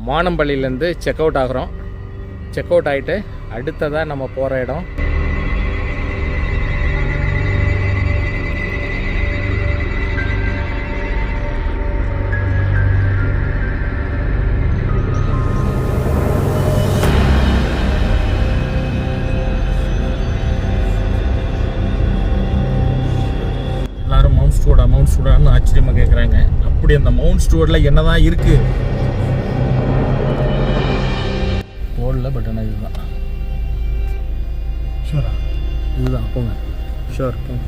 மானம்பள்ளியிலேருந்து check out ஆகிறோம். Check out ஆகிட்டு அடுத்ததாக நம்ம போகிற இடம் எல்லாரும் மவுண்ட் ஸ்டூடான்னு ஆச்சரியமாக கேட்குறாங்க. அப்படி அந்த மவுண்ட் ஸ்டூடில் என்னதான் இருக்குது போடல, பட் ஆனால் இதுதான். ஷூரா இதுதான், போங்க. ஷூர் போங்க.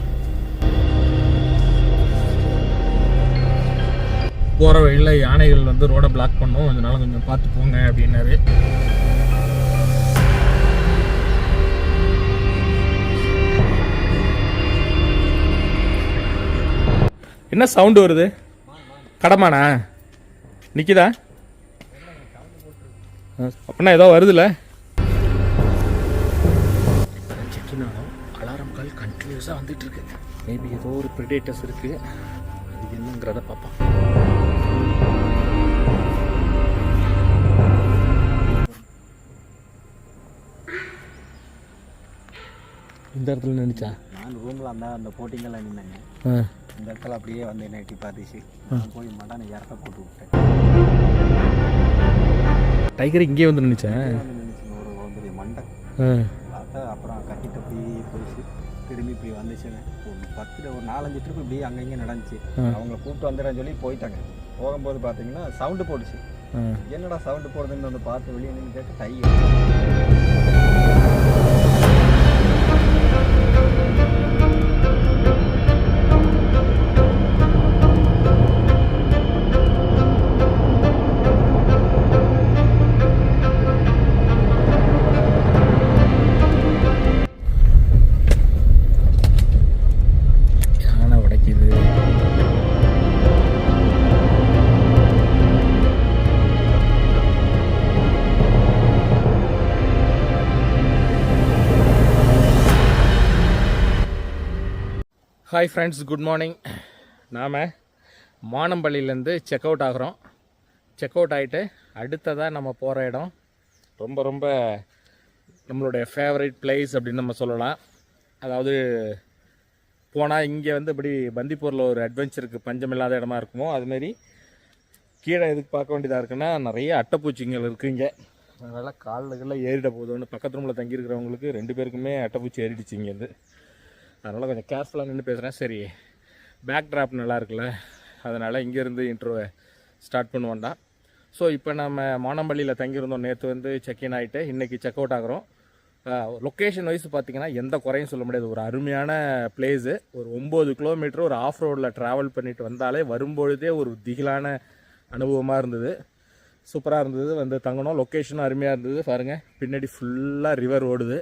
போகிற வழியில் யானைகள் வந்து ரோடை பிளாக் பண்ணோம், அதனால கொஞ்சம் பார்த்து போங்க அப்படின்னாரு. என்ன சவுண்டு வருது? கடமானா நிற்கிதா? அப்படின்னா ஏதோ வருதுல்ல. செக்கினாலும் அலாரம் கால் கண்டினியூஸாக வந்துட்டு இருக்கு. மேபி ஏதோ ஒரு ப்ரிடேட்டர்ஸ் இருக்கு, அது என்னங்கிறத பார்ப்போம். இந்த இடத்துல நினைச்சா நான் ரூமில் அந்த போட்டிங்கெல்லாம் நின்னாங்க. இந்த இடத்துல அப்படியே வந்து என்ன எட்டி பார்த்துச்சு. நான் போய் மடான இறக்க போட்டு விட்டேன். டைகர் இங்கே வந்து நினைச்சேன். ஒரு பெரிய மண்டை பார்த்தா அப்புறம் கட்டி தப்பி போயிடுச்சு. திரும்பி இப்படி வந்துச்சுங்க. ஒரு 4-5 ட்ரிப் இப்படி அங்கங்கே நடந்துச்சு. அவங்கள கூப்பிட்டு வந்துடுறேன்னு சொல்லி போயிட்டாங்க. போகும்போது பார்த்தீங்கன்னா சவுண்டு போட்டுச்சு. என்னடா சவுண்டு போடுறதுன்னு வந்து பார்த்து வெளியே நின்று கேட்டு tiger. Hi friends, good morning. நாம் மானம்பள்ளியிலேருந்து செக் அவுட் ஆகிறோம். செக் அவுட் ஆகிட்டு அடுத்ததாக நம்ம போகிற இடம் ரொம்ப ரொம்ப நம்மளுடைய ஃபேவரட் பிளேஸ் அப்படின்னு நம்ம சொல்லலாம். அதாவது போனால் இங்கே வந்து இப்படி பந்திப்பூரில் ஒரு அட்வென்ச்சருக்கு பஞ்சமில்லாத இடமா இருக்குமோ அதுமாரி கீழே எதுக்கு பார்க்க வேண்டியதாக இருக்குன்னா நிறைய அட்டைப்பூச்சிங்கள் இருக்குது இங்கே. அதனால் காலில் ஏறிட போதும்னு பக்கத்து ரூமில் தங்கியிருக்கிறவங்களுக்கு 2 பேருக்குமே அட்டைப்பூச்சி ஏறிடுச்சு இங்கேருந்து. அதனால் கொஞ்சம் கேர்ஃபுல்லாக நின்று பேசுகிறேன். சரி, பேக் ட்ராப் நல்லா இருக்குல்ல, அதனால் இங்கேருந்து இன்ட்ரோவை ஸ்டார்ட் பண்ணுவோண்டா. ஸோ இப்போ நம்ம மானம்பள்ளியில் தங்கியிருந்தோம். நேற்று வந்து செக்இன் ஆகிட்டு இன்றைக்கி செக் அவுட் ஆகிறோம். லொக்கேஷன் வைஸ் பார்த்திங்கன்னா எந்த குறையும் சொல்ல முடியாது. ஒரு அருமையான பிளேஸு. ஒரு 9 கிலோமீட்டர் ஒரு ஆஃப் ரோடில் ட்ராவல் பண்ணிட்டு வந்தாலே வரும்பொழுதே ஒரு திகிலான அனுபவமாக இருந்தது. சூப்பராக இருந்தது. வந்து தங்கணும். லொக்கேஷனும் அருமையாக இருந்தது. பாருங்கள், பின்னாடி ஃபுல்லாக ரிவர் ஓடுது.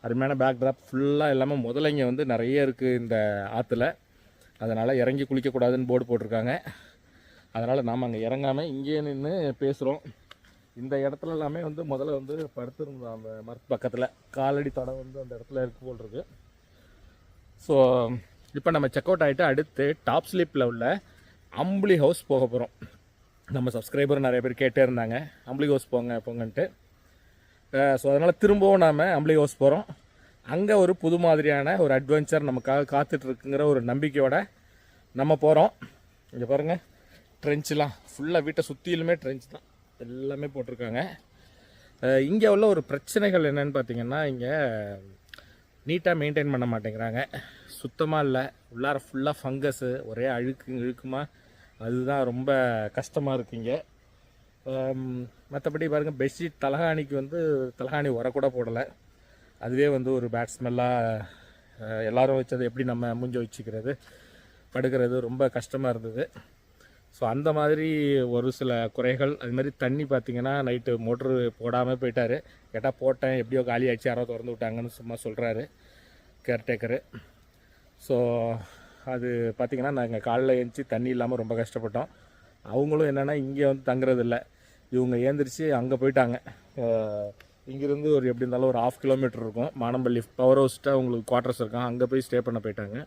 அருமையான பேக் ட்ராப் ஃபுல்லாக எல்லாமே. முதல்ல இங்கே வந்து நிறைய இருக்குது இந்த ஆற்றுல, அதனால் இறங்கி குளிக்கக்கூடாதுன்னு போர்டு போட்டிருக்காங்க. அதனால் நாம் அங்கே இறங்காமல் இங்கேயே நின்று பேசுகிறோம். இந்த இடத்துல எல்லாமே வந்து முதல்ல வந்து படுத்துருந்தோம். அந்த மரத்து பக்கத்தில் காலடி தடம் வந்து அந்த இடத்துல இருக்கு போல் இருக்கு. ஸோ இப்போ நம்ம செக் அவுட் ஆகிட்டு அடுத்து டாப் ஸ்லிப்பில் உள்ள அம்புலி ஹவுஸ் போக போகிறோம். நம்ம சப்ஸ்கிரைபர் நிறைய பேர் கேட்டே இருந்தாங்க அம்புலி ஹவுஸ் போங்கன்ட்டு. ஸோ அதனால் திரும்பவும் நாம் அம்புலி ஹவுஸ் போகிறோம். அங்கே ஒரு புது மாதிரியான ஒரு அட்வென்ச்சர் நமக்காக காத்துட்ருக்குங்கிற ஒரு நம்பிக்கையோடு நம்ம போகிறோம். இங்கே பாருங்கள், ட்ரென்ச்செலாம் ஃபுல்லாக வீட்டை சுற்றிலுமே ட்ரென்ச் தான் எல்லாமே போட்டிருக்காங்க. இங்கே உள்ள ஒரு பிரச்சனைகள் என்னென்னு பார்த்திங்கன்னா, இங்கே நீட்டாக மெயின்டைன் பண்ண மாட்டேங்கிறாங்க. சுத்தமாக இல்லை. உள்ளார ஃபுல்லாக ஃபங்கஸ்ஸு, ஒரே இழுக்குமா. அதுதான் ரொம்ப கஷ்டமாக இருக்குங்க. மற்றபடி பாருங்கள், பெட்ஷீட் தலகாணிக்கு வந்து தலகாணி உரக்கூட போடலை. அதுவே வந்து ஒரு பேட் ஸ்மெல்லாக எல்லோரும் வச்சது எப்படி நம்ம மூஞ்சி வச்சுக்கிறது படுக்கிறது ரொம்ப கஷ்டமாக இருந்தது. ஸோ அந்த மாதிரி ஒரு சில குறைகள். அதுமாதிரி தண்ணி பார்த்திங்கன்னா நைட்டு மோட்ரு போடாமல் போயிட்டார். கேட்டால் போட்டேன், எப்படியோ காலி ஆகிடுச்சு, யாரோ திறந்து விட்டாங்கன்னு சும்மா சொல்கிறாரு கேர்டேக்கரு. ஸோ அது பார்த்திங்கன்னா நாங்கள் காலைல எழுந்துச்சி தண்ணி இல்லாமல் ரொம்ப கஷ்டப்பட்டோம். அவங்களும் என்னென்னா இங்கே வந்து தங்குறதில்லை, இவங்க ஏந்திரிச்சு அங்கே போயிட்டாங்க. இங்கேருந்து ஒரு எப்படி இருந்தாலும் ஒரு 1/2 கிலோமீட்டர் இருக்கும். மானம்பள்ளி பவர் ஹவுஸ்ட்டாக உங்களுக்கு குவார்ட்டர்ஸ் இருக்கான், அங்கே போய் ஸ்டே பண்ண போயிட்டாங்க.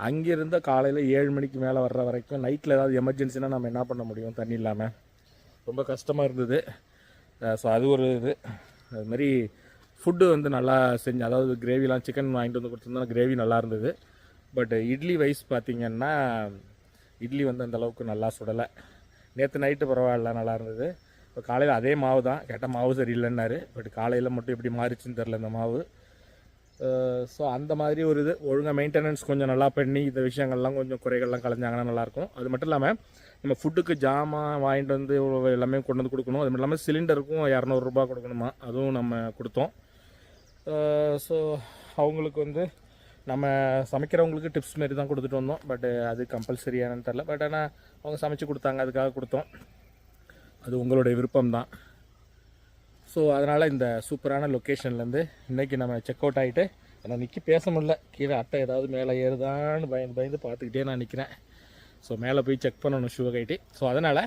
அங்கேருந்து காலையில் 7 மணிக்கு மேலே வர்ற வரைக்கும் நைட்டில் ஏதாவது எமர்ஜென்சினா நம்ம என்ன பண்ண முடியும் தண்ணி இல்லாமல். ரொம்ப கஷ்டமாக இருந்தது. ஸோ அது ஒரு இது. அதுமாரி ஃபுட்டு வந்து நல்லா செஞ்சு, அதாவது கிரேவிலாம் சிக்கன் வாங்கிட்டு வந்து கொடுத்துருந்தோம், கிரேவி நல்லா இருந்தது. பட் இட்லி வைஸ் பார்த்திங்கன்னா இட்லி வந்து அந்தளவுக்கு நல்லா சுடலை. நேற்று நைட்டு பரவாயில்ல, நல்லா இருந்தது. இப்போ காலையில் அதே மாவு தான், கேட்டால் மாவு சரியில்லைன்னாரு. பட் காலையில் மட்டும் எப்படி மாறிச்சுன்னு தெரில இந்த மாவு. ஸோ அந்த மாதிரி ஒரு இது ஒழுங்காக மெயின்டெனன்ஸ் கொஞ்சம் நல்லா பண்ணி இந்த விஷயங்கள்லாம் கொஞ்சம் குறைகள்லாம் கலைஞ்சாங்கன்னா நல்லாயிருக்கும். அது மட்டும் இல்லாமல் நம்ம ஃபுட்டுக்கு ஜாமான் வாங்கிட்டு வந்து எல்லாமே கொண்டு வந்து கொடுக்கணும். அது மட்டும் இல்லாமல் சிலிண்டருக்கும் 200 ரூபா கொடுக்கணுமா, அதுவும் நம்ம கொடுத்தோம். ஸோ அவங்களுக்கு வந்து நம்ம சமைக்கிறவங்களுக்கு டிப்ஸ் மாரி தான் கொடுத்துட்டு வந்தோம். பட் அது கம்பல்சரியானு தெரில. பட் ஆனால் அவங்க சமைச்சு கொடுத்தாங்க, அதுக்காக கொடுத்தோம். அது உங்களுடைய விருப்பம்தான். ஸோ அதனால் இந்த சூப்பரான லொக்கேஷன்லேருந்து இன்றைக்கி நம்ம செக் அவுட் ஆகிட்டு, நான் நிற்கி பேச முடியல, கீழே அட்டை ஏதாவது மேலே ஏறுதான்னு பயந்து பார்த்துக்கிட்டே நான் நிற்கிறேன். ஸோ மேலே போய் செக் பண்ணணும் ஷூவை கைட்டி. ஸோ அதனால்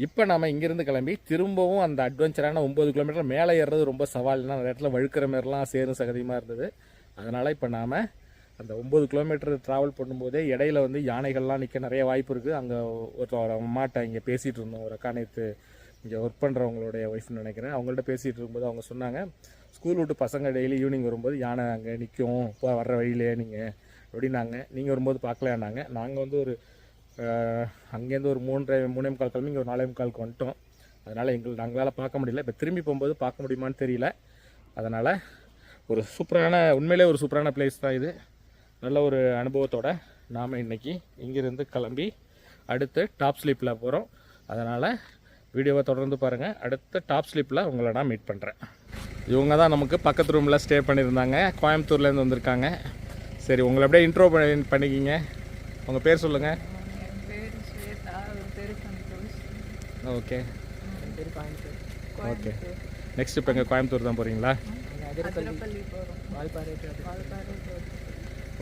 இப்போ நம்ம இங்கேருந்து கிளம்பி திரும்பவும் அந்த அட்வென்ச்சரான 9 கிலோமீட்டர் மேலே ஏறுறது ரொம்ப சவால்னா, அந்த இடத்துல வழுக்கிற மாதிரிலாம் சேரும் சகதியமாக இருந்தது. அதனால் இப்போ நாம் அந்த 9 கிலோமீட்டர் ட்ராவல் பண்ணும்போதே இடையில வந்து யானைகள்லாம் நிற்க நிறைய வாய்ப்பு இருக்குது. அங்கே ஒரு அம்மாட்ட இங்கே பேசிகிட்டு இருந்தோம், ஒரு அக்கா நேற்று இங்கே ஒர்க் பண்ணுறவங்களுடைய ஒய்ஃப்னு நினைக்கிறேன். அவங்கள்ட்ட பேசிகிட்டு இருக்கும்போது அவங்க சொன்னாங்க, ஸ்கூல் விட்டு பசங்க டெய்லி ஈவினிங் வரும்போது யானை அங்கே நிற்கும், இப்போ வர்ற வழியிலே நீங்கள் அப்படின்னாங்க. நீங்கள் வரும்போது பார்க்கலான்னாங்க. நாங்கள் வந்து ஒரு அங்கேருந்து ஒரு 3:45 கிளம்பி இங்கே ஒரு 4:45 வந்துட்டோம். அதனால் நாங்களால் பார்க்க முடியல. இப்போ திரும்பி போகும்போது பார்க்க முடியுமான்னு தெரியல. அதனால் ஒரு சூப்பரான, உண்மையிலே ஒரு சூப்பரான பிளேஸ் தான் இது. நல்ல ஒரு அனுபவத்தோடு நாம் இன்றைக்கி இங்கேருந்து கிளம்பி அடுத்து டாப் ஸ்லிப்பில் போகிறோம். அதனால் வீடியோவை தொடர்ந்து பாருங்கள். அடுத்த டாப் ஸ்லிப்பில் உங்களை நான் மீட் பண்ணுறேன். இவங்க தான் நமக்கு பக்கத்து ரூமில் ஸ்டே பண்ணியிருந்தாங்க, கோயம்புத்தூர்லேருந்து வந்திருக்காங்க. சரி, உங்களை அப்படியே இன்ட்ரோ பண்ணிக்கிங்க. உங்கள் பேர் சொல்லுங்கள். Okay okay. நெக்ஸ்ட் இப்போ எங்கள் கோயம்புத்தூர் தான் போகிறீங்களா?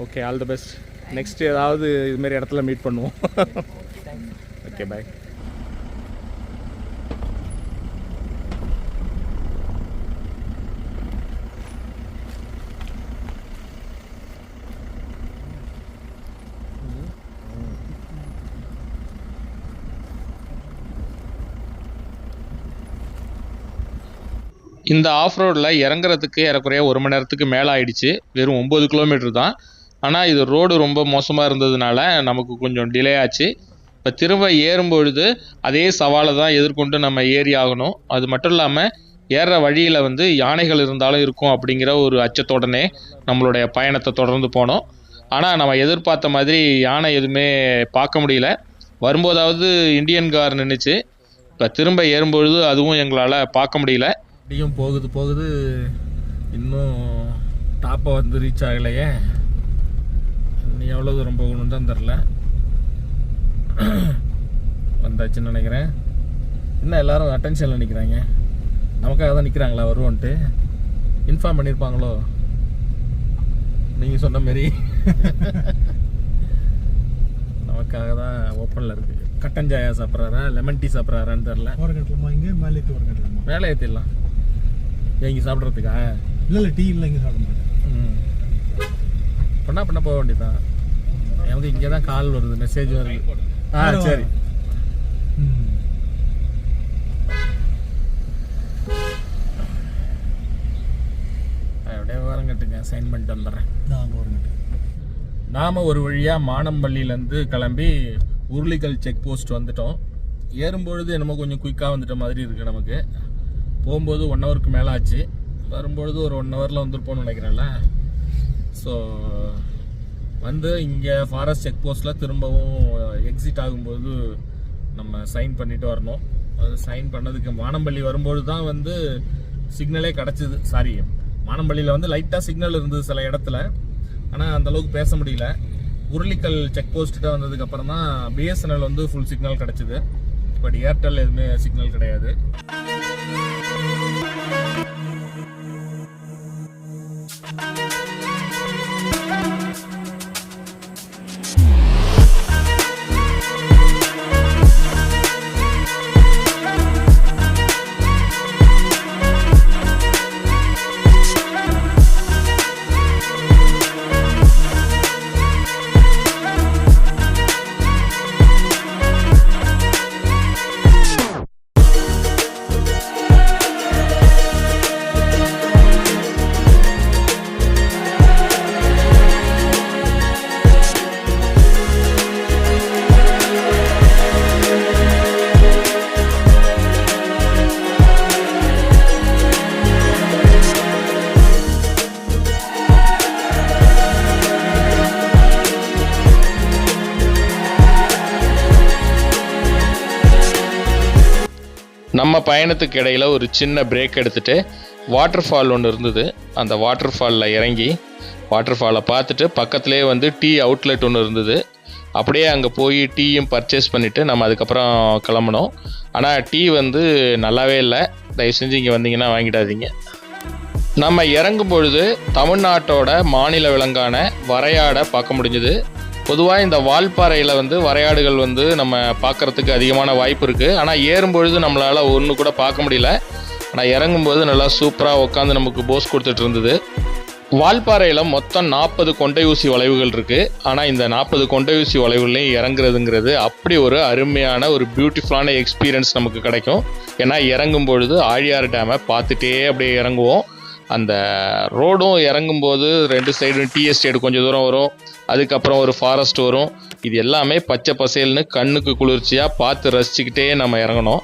Okay, all the best. Next ஏதாவது இதுமாரி இடத்துல மீட் பண்ணுவோம். ஓகே, பாய். இந்த ஆஃப் ரோடில் இறங்குறதுக்கு ஏறக்குறைய 1 மணி நேரத்துக்கு மேலே ஆயிடுச்சு. வெறும் 9 கிலோமீட்டர் தான். ஆனால் இது ரோடு ரொம்ப மோசமாக இருந்ததுனால நமக்கு கொஞ்சம் டிலே ஆச்சு. இப்போ திரும்ப ஏறும்பொழுது அதே சவாலை தான் எதிர்கொண்டு நம்ம ஏறி ஆகணும். அது மட்டும் இல்லாமல் ஏறுற வழியில் வந்து யானைகள் இருந்தாலும் இருக்கும் அப்படிங்கிற ஒரு அச்சத்தோடனே நம்மளுடைய பயணத்தை தொடர்ந்து போனோம். ஆனால் நம்ம எதிர்பார்த்த மாதிரி யானை எதுவுமே பார்க்க முடியல. வரும்போதாவது இண்டியன் கார் நின்றுச்சு. இப்போ திரும்ப ஏறும்பொழுது அதுவும் எங்களால் பார்க்க முடியல. இப்படியும் போகுது இன்னும் டாப்பை வந்து ரீச் ஆகலையே. நீ எவ்வளோ தூரம் போகணுன்னு தான் தெரில. வந்தாச்சுன்னு நினைக்கிறேன். இன்னும் எல்லோரும் அட்டென்ஷனில் நிற்கிறாங்க. நமக்காக தான் நிற்கிறாங்களா வருவோன்ட்டு? இன்ஃபார்ம் பண்ணியிருப்பாங்களோ நீங்கள் சொன்ன மாரி? நமக்காக தான் ஓப்பனில் இருக்குது. கட்டன் சாயா சாப்பிட்றாரா லெமன் டீ சாப்பிட்றாரான்னு தெரில. மேலே ஏற்றிடலாம். இங்கே சாப்பிட்றதுக்கா? இல்லை டீ இல்லை, இங்கே சாப்பிட மாட்டேன். பண்ண போக வேண்டியதான். எனக்கு இங்கே தான் கால் வருது, மெசேஜ் வருது. சரி. அப்படியே வரங்கட்டுங்க, சைன் பண்ணிட்டு வந்துடுறேன். நாம் ஒரு வழியாக மானம்பள்ளியிலேருந்து கிளம்பி உருளிக்கல் செக் போஸ்ட் வந்துட்டோம். ஏறும்பொழுது என்னமோ கொஞ்சம் குயிக்காக வந்துட்ட மாதிரி இருக்குது. நமக்கு போகும்போது 1 ஹவருக்கு மேலே ஆச்சு. வரும்பொழுது ஒரு 1 ஹவரில் வந்துருப்போம்னு நினைக்கிறேன்ல. ஸோ வந்து இங்கே ஃபாரஸ்ட் செக் போஸ்ட்டில் திரும்பவும் எக்ஸிட் ஆகும்போது நம்ம சைன் பண்ணிட்டு வரணும். அது சைன் பண்ணதுக்கு மானம்பள்ளி வரும்போது தான் வந்து சிக்னலே கிடச்சிது. சாரி, மானம்பள்ளியில் வந்து லைட்டாக சிக்னல் இருந்தது சில இடத்துல, ஆனால் அந்தளவுக்கு பேச முடியல. உருளிக்கல் செக் போஸ்ட்டு வந்ததுக்கப்புறம் தான் பிஎஸ்என்எல் வந்து ஃபுல் சிக்னல் கிடச்சிது. பட் ஏர்டெல் எதுவுமே சிக்னல் கிடையாது. நம்ம பயணத்துக்கு இடையில் ஒரு சின்ன பிரேக் எடுத்துகிட்டு வாட்டர் ஃபால் ஒன்று இருந்தது. அந்த வாட்டர் ஃபாலில் இறங்கி வாட்டர் ஃபாலை பார்த்துட்டு பக்கத்துலேயே வந்து டீ அவுட்லெட் ஒன்று இருந்தது. அப்படியே அங்கே போய் டீயும் பர்ச்சேஸ் பண்ணிவிட்டு நம்ம அதுக்கப்புறம் கிளம்பினோம். ஆனால் டீ வந்து நல்லாவே இல்லை. தயவு செஞ்சு இங்கே வந்தீங்கன்னா வாங்கிடாதீங்க. நம்ம இறங்கும் பொழுது தமிழ்நாட்டோட மாநில விலங்கான வரையாடை பார்க்க முடிஞ்சுது. பொதுவாக இந்த வால்பாறையில் வந்து வரையாடுகள் வந்து நம்ம பார்க்குறதுக்கு அதிகமான வாய்ப்பு இருக்குது. ஆனால் ஏறும்பொழுது நம்மளால் ஒன்று கூட பார்க்க முடியல. ஆனால் இறங்கும்போது நல்லா சூப்பராக உட்காந்து நமக்கு போஸ் கொடுத்துட்டு இருந்தது. வால்பாறையில் மொத்தம் 40 கொண்டை ஊசி வளைவுகள் இருக்குது. ஆனால் இந்த 40 கொண்டை ஊசி வளைவுகளையும் இறங்குறதுங்கிறது அப்படி ஒரு அருமையான ஒரு பியூட்டிஃபுல்லான எக்ஸ்பீரியன்ஸ் நமக்கு கிடைக்கும். ஏன்னா இறங்கும் பொழுது ஆழியார் டேமை பார்த்துட்டே அப்படியே இறங்குவோம். அந்த ரோடும் இறங்கும்போது 2 சைடும் டீ எஸ்டேட் கொஞ்சம் தூரம் வரும். அதுக்கப்புறம் ஒரு ஃபாரஸ்ட் வரும். இது எல்லாமே பச்சை பசேல்னு கண்ணுக்கு குளிர்ச்சியாக பார்த்து ரசிச்சுக்கிட்டே நம்ம இறங்கணும்.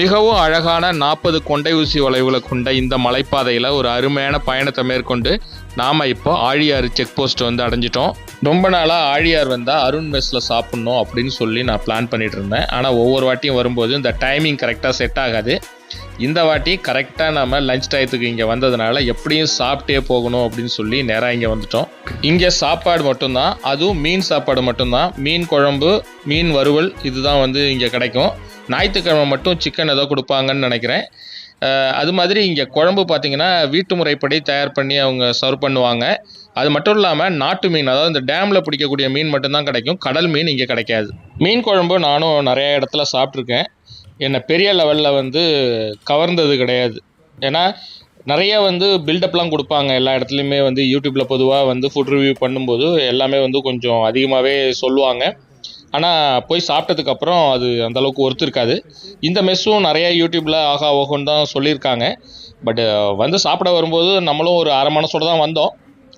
மிகவும் அழகான 40 கொண்டை ஊசி வளைவுகளை கொண்ட இந்த மலைப்பாதையில் ஒரு அருமையான பயணத்தை மேற்கொண்டு நாம் இப்போ ஆழியார் செக் போஸ்ட் வந்து அடைஞ்சிட்டோம். ரொம்ப நாளாக ஆழியார் வந்தால் அருண் மெஸ்ஸில் சாப்பிட்ணும் அப்படின்னு சொல்லி நான் பிளான் பண்ணிட்டு இருந்தேன். ஆனால் ஒவ்வொரு வாட்டியும் வரும்போது இந்த டைமிங் கரெக்டாக செட் ஆகாது. இந்த வாட்டி கரெக்டாக நம்ம லஞ்ச் டயத்துக்கு இங்கே வந்ததுனால எப்படியும் சாப்பிட்டே போகணும் அப்படின்னு சொல்லி நேராக இங்கே வந்துட்டோம். இங்கே சாப்பாடு மட்டும்தான், அதுவும் மீன் சாப்பாடு மட்டும்தான். மீன் குழம்பு, மீன் வறுவல் இதுதான் வந்து இங்கே கிடைக்கும். ஞாயிற்றுக்கிழமை மட்டும் சிக்கன் ஏதோ கொடுப்பாங்கன்னு நினைக்கிறேன். அது மாதிரி இங்கே குழம்பு பார்த்திங்கன்னா வீட்டு முறைப்படி தயார் பண்ணி அவங்க சர்வ் பண்ணுவாங்க. அது மட்டும் இல்லாமல் நாட்டு மீன், அதாவது இந்த டேமில் பிடிக்கக்கூடிய மீன் மட்டும்தான் கிடைக்கும். கடல் மீன் இங்கே கிடைக்காது. மீன் குழம்பு நானும் நிறைய இடத்துல சாப்பிட்ருக்கேன். என்னை பெரிய லெவலில் வந்து கவர்ந்தது கிடையாது. ஏன்னா நிறைய வந்து பில்டப்லாம் கொடுப்பாங்க எல்லா இடத்துலையுமே. வந்து யூடியூப்பில் பொதுவாக வந்து ஃபுட் ரிவ்யூ பண்ணும்போது எல்லாமே வந்து கொஞ்சம் அதிகமாகவே சொல்லுவாங்க. ஆனால் போய் சாப்பிட்டதுக்கப்புறம் அது அந்தளவுக்கு ஒர்த்து இருக்காது. இந்த மெஸ்ஸும் நிறைய யூடியூப்பில் ஆகா ஓகோன்னு தான் சொல்லியிருக்காங்க. பட் வந்து சாப்பிட வரும்போது நம்மளும் ஒரு அரை மனசோடு தான் வந்தோம்.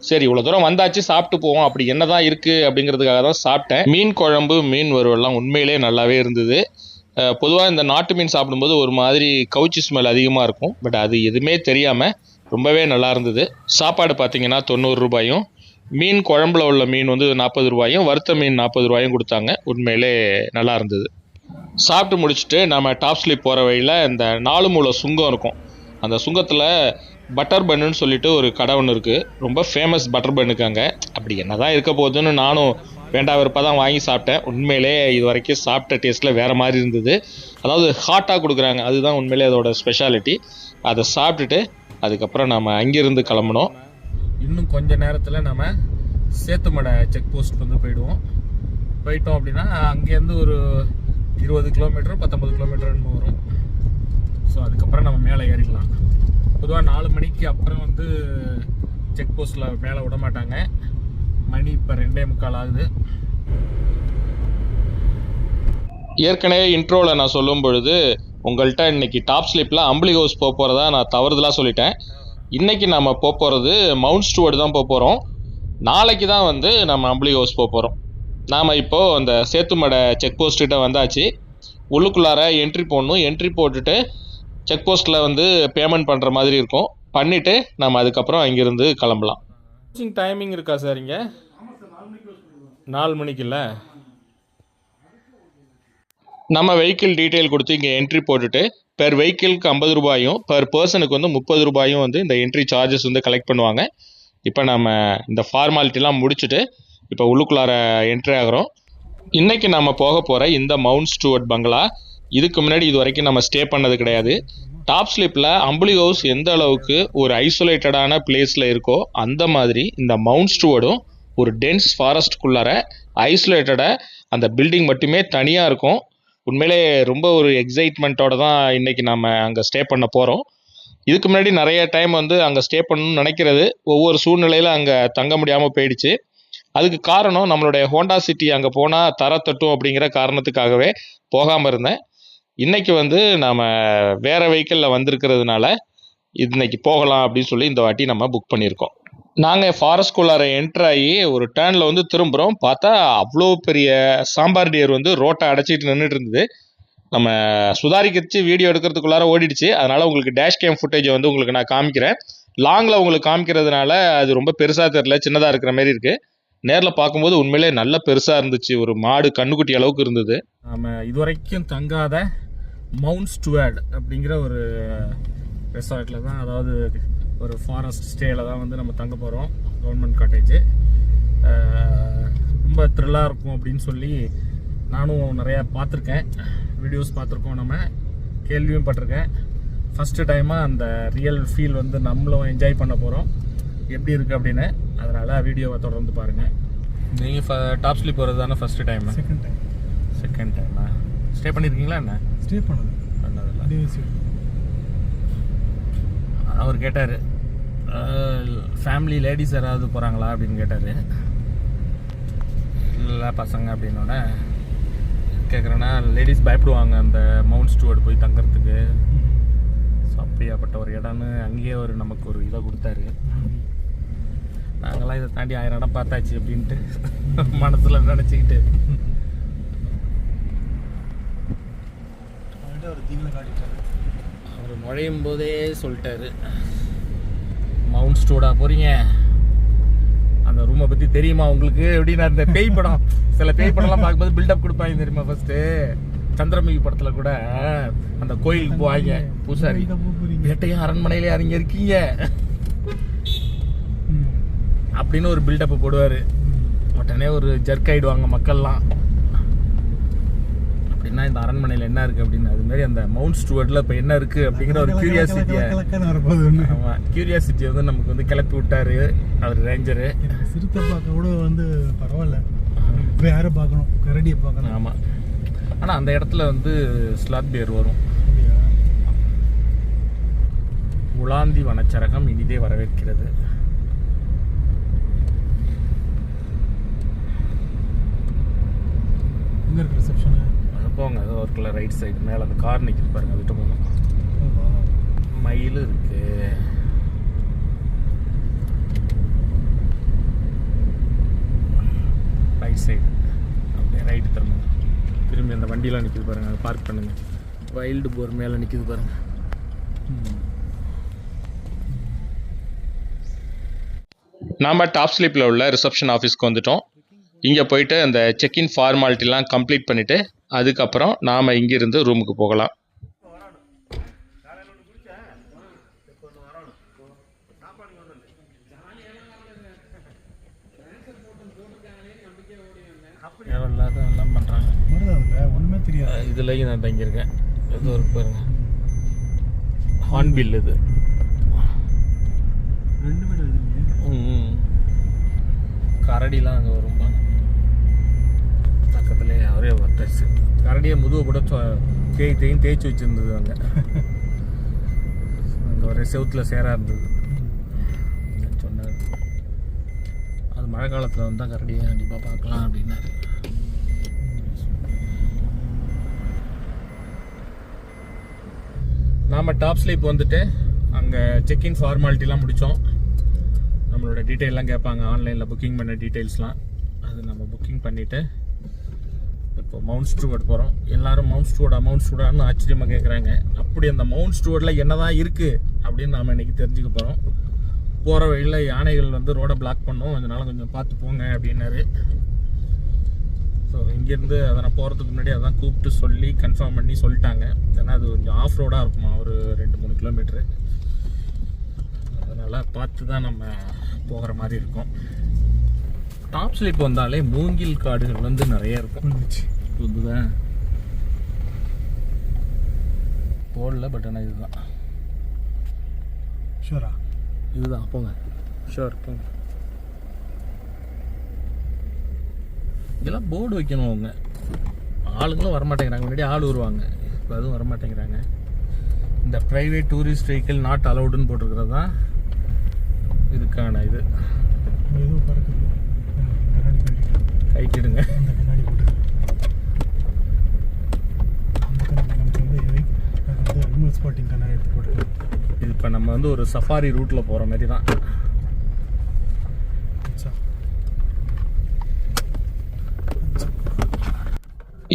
சரி இவ்வளோ தூரம் வந்தாச்சு சாப்பிட்டு போவோம், அப்படி என்ன தான் இருக்குது அப்படிங்கிறதுக்காக தான் சாப்பிட்டேன். மீன் குழம்பு, மீன் வறுவல்லாம் உண்மையிலே நல்லாவே இருந்தது. பொதுவாக இந்த நாட்டு மீன் சாப்பிடும்போது ஒரு மாதிரி கவுச்சி ஸ்மெல் அதிகமாக இருக்கும். பட் அது எதுவுமே தெரியாமல் ரொம்பவே நல்லா இருந்தது. சாப்பாடு பார்த்திங்கன்னா 90 ரூபாயும், மீன் குழம்புல உள்ள மீன் வந்து 40 ரூபாயும், வறுத்த மீன் 40 ரூபாயும் கொடுத்தாங்க. உண்மையிலே நல்லா இருந்தது. சாப்பிட்டு முடிச்சுட்டு நம்ம டாப் ஸ்லிப் போகிற வழியில் இந்த 4 மூலை சுங்கம் இருக்கும். அந்த சுங்கத்தில் பட்டர் பன்னுன்னு சொல்லிட்டு ஒரு கடை ஒன்று இருக்குது. ரொம்ப ஃபேமஸ் பட்டர் பன்னுக்கு அங்கே. அப்படி என்ன தான் இருக்க போகுதுன்னு நானும் வேண்டா வெறுப்பாக தான் வாங்கி சாப்பிட்டேன். உண்மையிலே இது வரைக்கும் சாப்பிட்ட டேஸ்ட்டில் வேறு மாதிரி இருந்தது. அதாவது ஹாட்டாக கொடுக்குறாங்க, அதுதான் உண்மையிலே அதோட ஸ்பெஷாலிட்டி. அதை சாப்பிட்டுட்டு அதுக்கப்புறம் நம்ம அங்கேருந்து கிளம்பணும். இன்னும் கொஞ்ச நேரத்தில் நம்ம சேத்துமடை செக் போஸ்ட் வந்து போயிட்டோம் அப்படின்னா அங்கேருந்து ஒரு 20 கிலோமீட்டர் 19 கிலோமீட்டர் வரும். ஸோ அதுக்கப்புறம் நம்ம மேலே ஏறிடலாம். பொதுவாக 4 மணிக்கு அப்புறம் வந்து செக் போஸ்ட்டில் மேலே விட மாட்டாங்க. மணி இப்போ 2:45 ஆகுது. ஏற்கனவே இன்ட்ரோவில் நான் சொல்லும் பொழுது உங்கள்கிட்ட இன்றைக்கி டாப் ஸ்லிப்பில் அம்பளி ஹவுஸ் போகிறதா நான் தவறுதலாக சொல்லிட்டேன். இன்றைக்கி நம்ம போகிறது மவுண்ட் ஸ்டூவர்ட் தான் போகிறோம். நாளைக்கு தான் வந்து நம்ம அம்பளி ஹவுஸ் போகிறோம். நாம் இப்போது அந்த சேத்துமடை செக் போஸ்ட்கிட்ட வந்தாச்சு. உள்ளுக்குள்ளார என்ட்ரி போடணும். என்ட்ரி போட்டுட்டு செக் போஸ்ட்டில் வந்து பேமெண்ட் பண்ணுற மாதிரி இருக்கும். பண்ணிவிட்டு நம்ம அதுக்கப்புறம் அங்கேருந்து கிளம்பலாம். டைமிங் இருக்கா சார் இங்கே? 4 மணிக்கு இல்லை. நம்ம வெஹிக்கிள் டீட்டெயில் கொடுத்து இங்கே என்ட்ரி போட்டுட்டு பெர் வெஹிக்கிளுக்கு 50 ரூபாயும் பெர் பர்சனுக்கு வந்து 30 ரூபாயும் வந்து இந்த என்ட்ரி சார்ஜஸ் வந்து கலெக்ட் பண்ணுவாங்க. இப்போ நம்ம இந்த ஃபார்மாலிட்டிலாம் முடிச்சுட்டு இப்போ உள்ளுக்குள்ளார என்ட்ரி ஆகிறோம். இன்றைக்கி நம்ம போக போகிற இந்த மவுண்ட் ஸ்டூவர்ட் பங்களா இதுக்கு முன்னாடி இது வரைக்கும் நம்ம ஸ்டே பண்ணது கிடையாது. டாப் ஸ்லிப்பில் அம்புலி ஹவுஸ் எந்த அளவுக்கு ஒரு ஐசோலேட்டடான பிளேஸில் இருக்கோ அந்த மாதிரி இந்த மவுண்ட் ஸ்டூவர்டும் ஒரு டென்ஸ் ஃபாரஸ்ட்குள்ளார ஐசோலேட்டடாக அந்த பில்டிங் மட்டுமே தனியாக இருக்கும். உண்மையிலே ரொம்ப ஒரு எக்ஸைட்மெண்ட்டோட தான் இன்றைக்கி நம்ம அங்கே ஸ்டே பண்ண போகிறோம். இதுக்கு முன்னாடி நிறைய டைம் வந்து அங்கே ஸ்டே பண்ணணும்னு நினைக்கிறது ஒவ்வொரு சூழ்நிலையில் அங்கே தங்க முடியாமல் போயிடுச்சு. அதுக்கு காரணம் நம்மளுடைய ஹோண்டா சிட்டி அங்கே போனால் தரத்தட்டும் அப்படிங்கிற காரணத்துக்காகவே போகாமல் இருந்தேன். இன்றைக்கி வந்து நாம் வேறு வெஹிக்கிளில் வந்திருக்கிறதுனால இன்னைக்கு போகலாம் அப்படின்னு சொல்லி இந்த வாட்டி நம்ம புக் பண்ணியிருக்கோம். நாங்கள் ஃபாரஸ்ட்குள்ளார என்ட்ரு ஆகி ஒரு டேர்னில் வந்து திரும்புகிறோம். பார்த்தா அவ்வளோ பெரிய சாம்பார் டியர் வந்து ரோட்டை அடைச்சிட்டு நின்றுட்டு இருந்தது. நம்ம சுதாரிக்கச்சு வீடியோ எடுக்கிறதுக்குள்ளார ஓடிடுச்சு. அதனால் உங்களுக்கு டேஷ் கேம் ஃபுட்டேஜை வந்து உங்களுக்கு நான் காமிக்கிறேன். லாங்கில் உங்களுக்கு காமிக்கிறதுனால அது ரொம்ப பெருசாக தெரில, சின்னதாக இருக்கிற மாதிரி இருக்குது. நேரில் பார்க்கும்போது உண்மையிலே நல்ல பெருசாக இருந்துச்சு. ஒரு மாடு கண்ணுக்குட்டி அளவுக்கு இருந்தது. நம்ம இதுவரைக்கும் தங்காத மவுண்ட் ஸ்டூவர்ட் அப்படிங்கிற ஒரு ரெசார்ட்டில் தான், அதாவது ஒரு ஃபாரஸ்ட் ஸ்டேயில் தான் வந்து நம்ம தங்க போகிறோம். கவர்மெண்ட் காட்டேஜ் ரொம்ப த்ரில்லாக இருக்கும் அப்படின்னு சொல்லி நானும் நிறையா பார்த்துருக்கேன், வீடியோஸ் பார்த்துருக்கோம், நம்ம கேள்வியும் பட்டிருக்கேன். ஃபஸ்ட்டு டைமாக அந்த ரியல் ஃபீல் வந்து நம்மளும் என்ஜாய் பண்ண போகிறோம், எப்படி இருக்குது அப்படின்னு. அதனால் வீடியோவை தொடர்ந்து பாருங்கள். நீங்கள் டாப் ஸ்லிப் போகிறது தானே ஃபஸ்ட்டு டைம்? செகண்ட் டைமா? ஸ்டே பண்ணியிருக்கீங்களா என்ன? ஸ்டே பண்ணதில்லை. அவர் கேட்டார், ஃபேமிலி லேடிஸ் யாராவது போகிறாங்களா அப்படின்னு கேட்டார். இல்லை பசங்க அப்படின்னோடனே கேட்குறேன்னா, லேடிஸ் பயப்படுவாங்க அந்த மவுண்ட் ஸ்டூவர்ட் போய் தங்குறதுக்கு. ஸோ அப்படியாப்பட்ட ஒரு இடம்னு அங்கேயே ஒரு நமக்கு ஒரு இதை கொடுத்தாரு. நாங்களாம் இதை தாண்டி 1000 இடம் பார்த்தாச்சு அப்படின்ட்டு மனசில் நினச்சிக்கிட்டு அவர் நுழையும் போதே சொல்லிட்டாரு, மவுண்ட் ஸ்டூவர்டா போகிறீங்க, அந்த ரூமை பற்றி தெரியுமா உங்களுக்கு அப்படின்னு. அந்த பேய் படம், சில பேய் படம்லாம் பார்க்கும்போது பில்டப் கொடுப்பாங்க தெரியுமா. ஃபஸ்ட்டு சந்திரமுகி படத்தில் கூட அந்த கோயிலுக்கு போவாங்க பூசாரி, வேட்டையும் அரண்மனையிலே அறிஞர் இருக்கீங்க அப்படின்னு ஒரு பில்டப்பை போடுவார். உடனே ஒரு ஜர்க் ஆகிடுவாங்க மக்கள்லாம். அப்படின்னா இந்த அரண்மனையில் என்ன இருக்குது அப்படின்னு. அதுமாரி அந்த மவுண்ட் ஸ்டூவர்டில் இப்போ என்ன இருக்குது அப்படிங்கிற ஒரு கியூரியாசிட்டியை, ஆமாம், கியூரியாசிட்டியை வந்து நமக்கு வந்து கிளப்பி விட்டார் அவர் ரேஞ்சரு. சிறுத்தை பார்க்க கூட வந்து பரவாயில்ல, வேற பார்க்கணும், கரடியை பார்க்கணும். ஆமாம், ஆனால் அந்த இடத்துல வந்து ஸ்லாத் பேர் வரும். உலாந்தி வனச்சரகம் இனிதே வரவேற்கிறது. எங்கே இருக்கு ரிசப்ஷனு? போங்க, அது ஒரு ரைட் சைடு மேலே அந்த கார் நிற்கிது பாருங்க, விட்டு போகணும். மயில் இருக்கு. ரைட் சைடு அப்படியே ரைட்டு திரும்பி அந்த வண்டியெலாம் நிற்கிது பாருங்க, அதை பார்க் பண்ணுங்க. வைல்டு போர் மேலே நிற்கிது பாருங்க. நாம் டாப் ஸ்லிப்பில் உள்ள ரிசப்ஷன் ஆஃபீஸ்க்கு வந்துட்டோம். இங்கே போயிட்டு அந்த செக்இன் ஃபார்மாலிட்டிலாம் கம்ப்ளீட் பண்ணிவிட்டு அதுக்கப்புறம் நாம் இங்கேருந்து ரூமுக்கு போகலாம். எல்லாம் பண்ணுறாங்க, ஒன்றுமே தெரியாது. இதுலேயும் நான் தங்கியிருக்கேன். ஏதோ ஒரு பாருங்க ஹார்ன்பில், இது 2 பேர் கரடிலாம் அங்கே வரும்பா பக்கத்துலேயே. அவரே ஒருத்தச்சு கரடியை முதுவை கூட தேய்ச்சி வச்சுருந்தது அங்கே. அங்கே ஒரே செவுத்தில் சேராக இருந்தது சொன்னார். அது மழை காலத்தில் வந்தால் கரடியை கண்டிப்பாக பார்க்கலாம் அப்படின்னாரு. நாம் டாப் ஸ்லீப் வந்துட்டு அங்கே செக்இன் ஃபார்மாலிட்டிலாம் முடித்தோம். நம்மளோட டீட்டெயிலெலாம் கேட்பாங்க, ஆன்லைனில் புக்கிங் பண்ண டீட்டெயில்ஸ்லாம். அது நம்ம புக்கிங் பண்ணிவிட்டு இப்போ மவுண்ட் ஸ்டூவர்ட் போகிறோம். எல்லோரும் மவுண்ட் ஸ்டூவர்டான்னு ஆச்சரியமாக கேட்குறாங்க. அப்படி அந்த மவுண்ட் ஸ்டூவர்டில் என்ன தான் இருக்குது அப்படின்னு நாம் இன்றைக்கி தெரிஞ்சுக்க போகிறோம். போகிற வழியில் யானைகள் வந்து ரோடை பிளாக் பண்ணோம், அதனால் கொஞ்சம் பார்த்து போங்க அப்படின்னாரு. ஸோ இங்கேருந்து அதை நான் போகிறதுக்கு முன்னாடி அதான் கூப்பிட்டு சொல்லி கன்ஃபார்ம் பண்ணி சொல்லிட்டாங்க. ஏன்னா அது கொஞ்சம் ஆஃப் ரோடாக இருக்குமா, ஒரு 2-3 கிலோமீட்ரு. அதனால் பார்த்து தான் நம்ம போகிற மாதிரி இருக்கும். டாப் ஸ்லிப் வந்தாலே மூங்கில் காடுகள் வந்து நிறைய இருக்கும். வந்துச்சு. இதுதான் போடல, பட் ஆனால் இதுதான் ஷூரா? இதுதான். போங்க, ஷோர் போங்க. இதெல்லாம் போர்டு வைக்கணும். அவங்க ஆளுங்களும் வரமாட்டேங்கிறாங்க. முன்னாடி ஆள் வருவாங்க, இப்போ அதுவும் வரமாட்டேங்கிறாங்க. இந்த ப்ரைவேட் டூரிஸ்ட் வெஹிக்கிள் நாட் அலவுடுன்னு போட்டிருக்கிறது தான் இதுக்கான இது. ஏதோ பறக்குது. கண்ணாடி போயிட்டு கைட்டிடுங்க. அந்த கண்ணாடி போட்டு அந்த கண்ணாடி நமக்கு வந்து அனிமல் ஸ்பாட்டிங் கண்ணாடி எடுத்து போட்டு. இது இப்போ நம்ம வந்து ஒரு சஃபாரி ரூட்டில் போகிற மாதிரி தான்.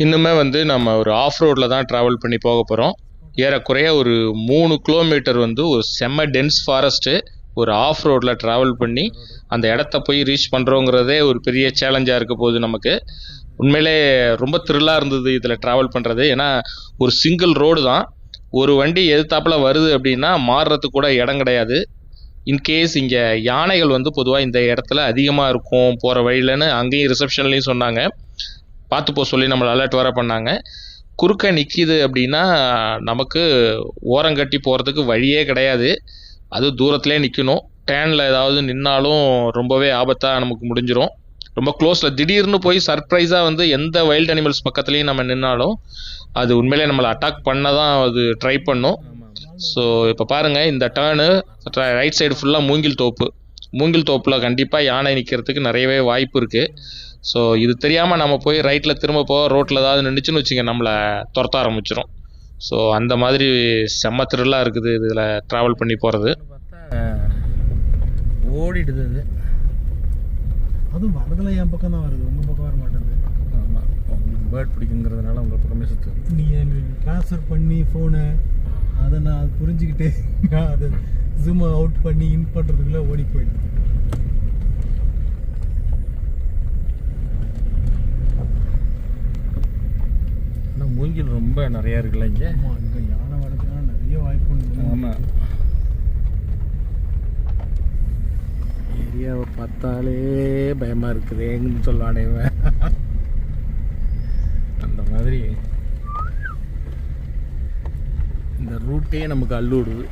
இன்னுமே வந்து நம்ம ஒரு ஆஃப் ரோடில் தான் ட்ராவல் பண்ணி போக போகிறோம். ஏறக்குறைய ஒரு 3 கிலோமீட்டர் வந்து ஒரு செம்ம டென்ஸ் ஃபாரஸ்ட்டு ஒரு ஆஃப் ரோடில் ட்ராவல் பண்ணி அந்த இடத்த போய் ரீச் பண்ணுறோங்கிறதே ஒரு பெரிய சேலஞ்சாக இருக்க போகுது நமக்கு. உண்மையிலே ரொம்ப த்ரில்லாக இருந்தது இதில் ட்ராவல் பண்ணுறது. ஏன்னா ஒரு சிங்கிள் ரோடு தான். ஒரு வண்டி எதிர்த்தாப்பில் வருது அப்படின்னா மாறுறதுக்கு கூட இடம் கிடையாது. இன்கேஸ் இங்கே யானைகள் வந்து பொதுவாக இந்த இடத்துல அதிகமாக இருக்கும் போகிற வழியிலன்னு அங்கேயும் ரிசப்ஷன்லேயும் சொன்னாங்க. பார்த்து போக சொல்லி நம்மளை அலர்ட் வர பண்ணாங்க. குறுக்க நிற்கிது அப்படின்னா நமக்கு ஓரங்கட்டி போகிறதுக்கு வழியே கிடையாது. அது தூரத்துலேயே நிற்கணும். டேனில் ஏதாவது நின்னாலும் ரொம்பவே ஆபத்தாக நமக்கு முடிஞ்சிடும். ரொம்ப க்ளோஸில் திடீர்னு போய் சர்ப்ரைஸாக வந்து எந்த வைல்ட் அனிமல்ஸ் பக்கத்துலேயும் நம்ம நின்னாலும் அது உண்மையிலே நம்மளை அட்டாக் பண்ண தான் அது ட்ரை பண்ணும். ஸோ இப்போ பாருங்கள், இந்த டேர்னு ரைட் சைடு ஃபுல்லாக மூங்கில் தோப்பு. மூங்கில் தோப்பில் கண்டிப்பாக யானை நிற்கிறதுக்கு நிறையவே வாய்ப்பு இருக்குது. ஸோ இது தெரியாமல் நம்ம போய் ரைட்டில் திரும்ப ரோட்டில் ஏதாவது நின்றுச்சுன்னு வச்சுங்க, நம்மளை துரத்த ஆரம்பிச்சிடும். ஸோ அந்த மாதிரி செம்ம த்ரில்லாக இருக்குது இதில் ட்ராவல் பண்ணி போகிறது. ஓடிடுது அது. அதுவும் வரதில் என் பக்கம் தான் வருது, உங்கள் பக்கம் வர மாட்டேங்குது. ஆமாம், உங்களுக்கு பேர்ட் பிடிக்குங்கிறதுனால உங்கள் பக்கமே சுற்றுது. நீங்கள் எங்களுக்கு ட்ரான்ஸ்ஃபர் பண்ணி ஃபோனை அதை நான் அது புரிஞ்சுக்கிட்டு அதை ஜூம் அவுட் பண்ணி இன் பண்ணுறதுக்குள்ளே ஓடி போயிடுது. ஆனால் மூங்கில் ரொம்ப நிறையா இருக்குல்ல இங்கே. ஆமாம், இங்கே யானை வரதுக்குனா நிறைய வாய்ப்பு உண்டு. ஆமாம், ஏரியாவை பார்த்தாலே பயமாக இருக்குதேன்னு சொல்லுவானே இவன். அந்த மாதிரி இந்த ரூட்டே நமக்கு அள்ளு விடுது.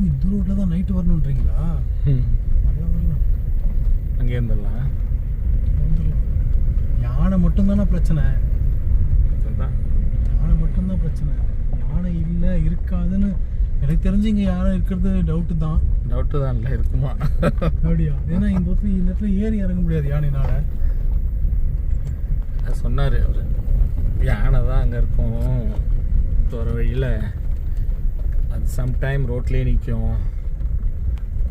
இந்த ரோட்டில் தான் நைட்டு வரணுன்றீங்களா? வரலாம். அங்கே இருந்துடலாம். வந்துடலாம். யானை மட்டும்தானே பிரச்சனை. யானை மட்டும்தான் பிரச்சனை. யானை இல்லை இருக்காதுன்னு எனக்கு தெரிஞ்சு இங்கே யானை இருக்கிறது டவுட்டு தான். டவுட்டு தான் இல்லை, இருக்குமா? அப்படியா? ஏன்னா இந்த இடத்துல ஏறி இறங்க முடியாது யானைனால. சொன்னார் அவர், யானை தான் அங்கே இருக்கும் போகிற வழியில், அது சம்டைம் ரோட்லேயே நிற்கும்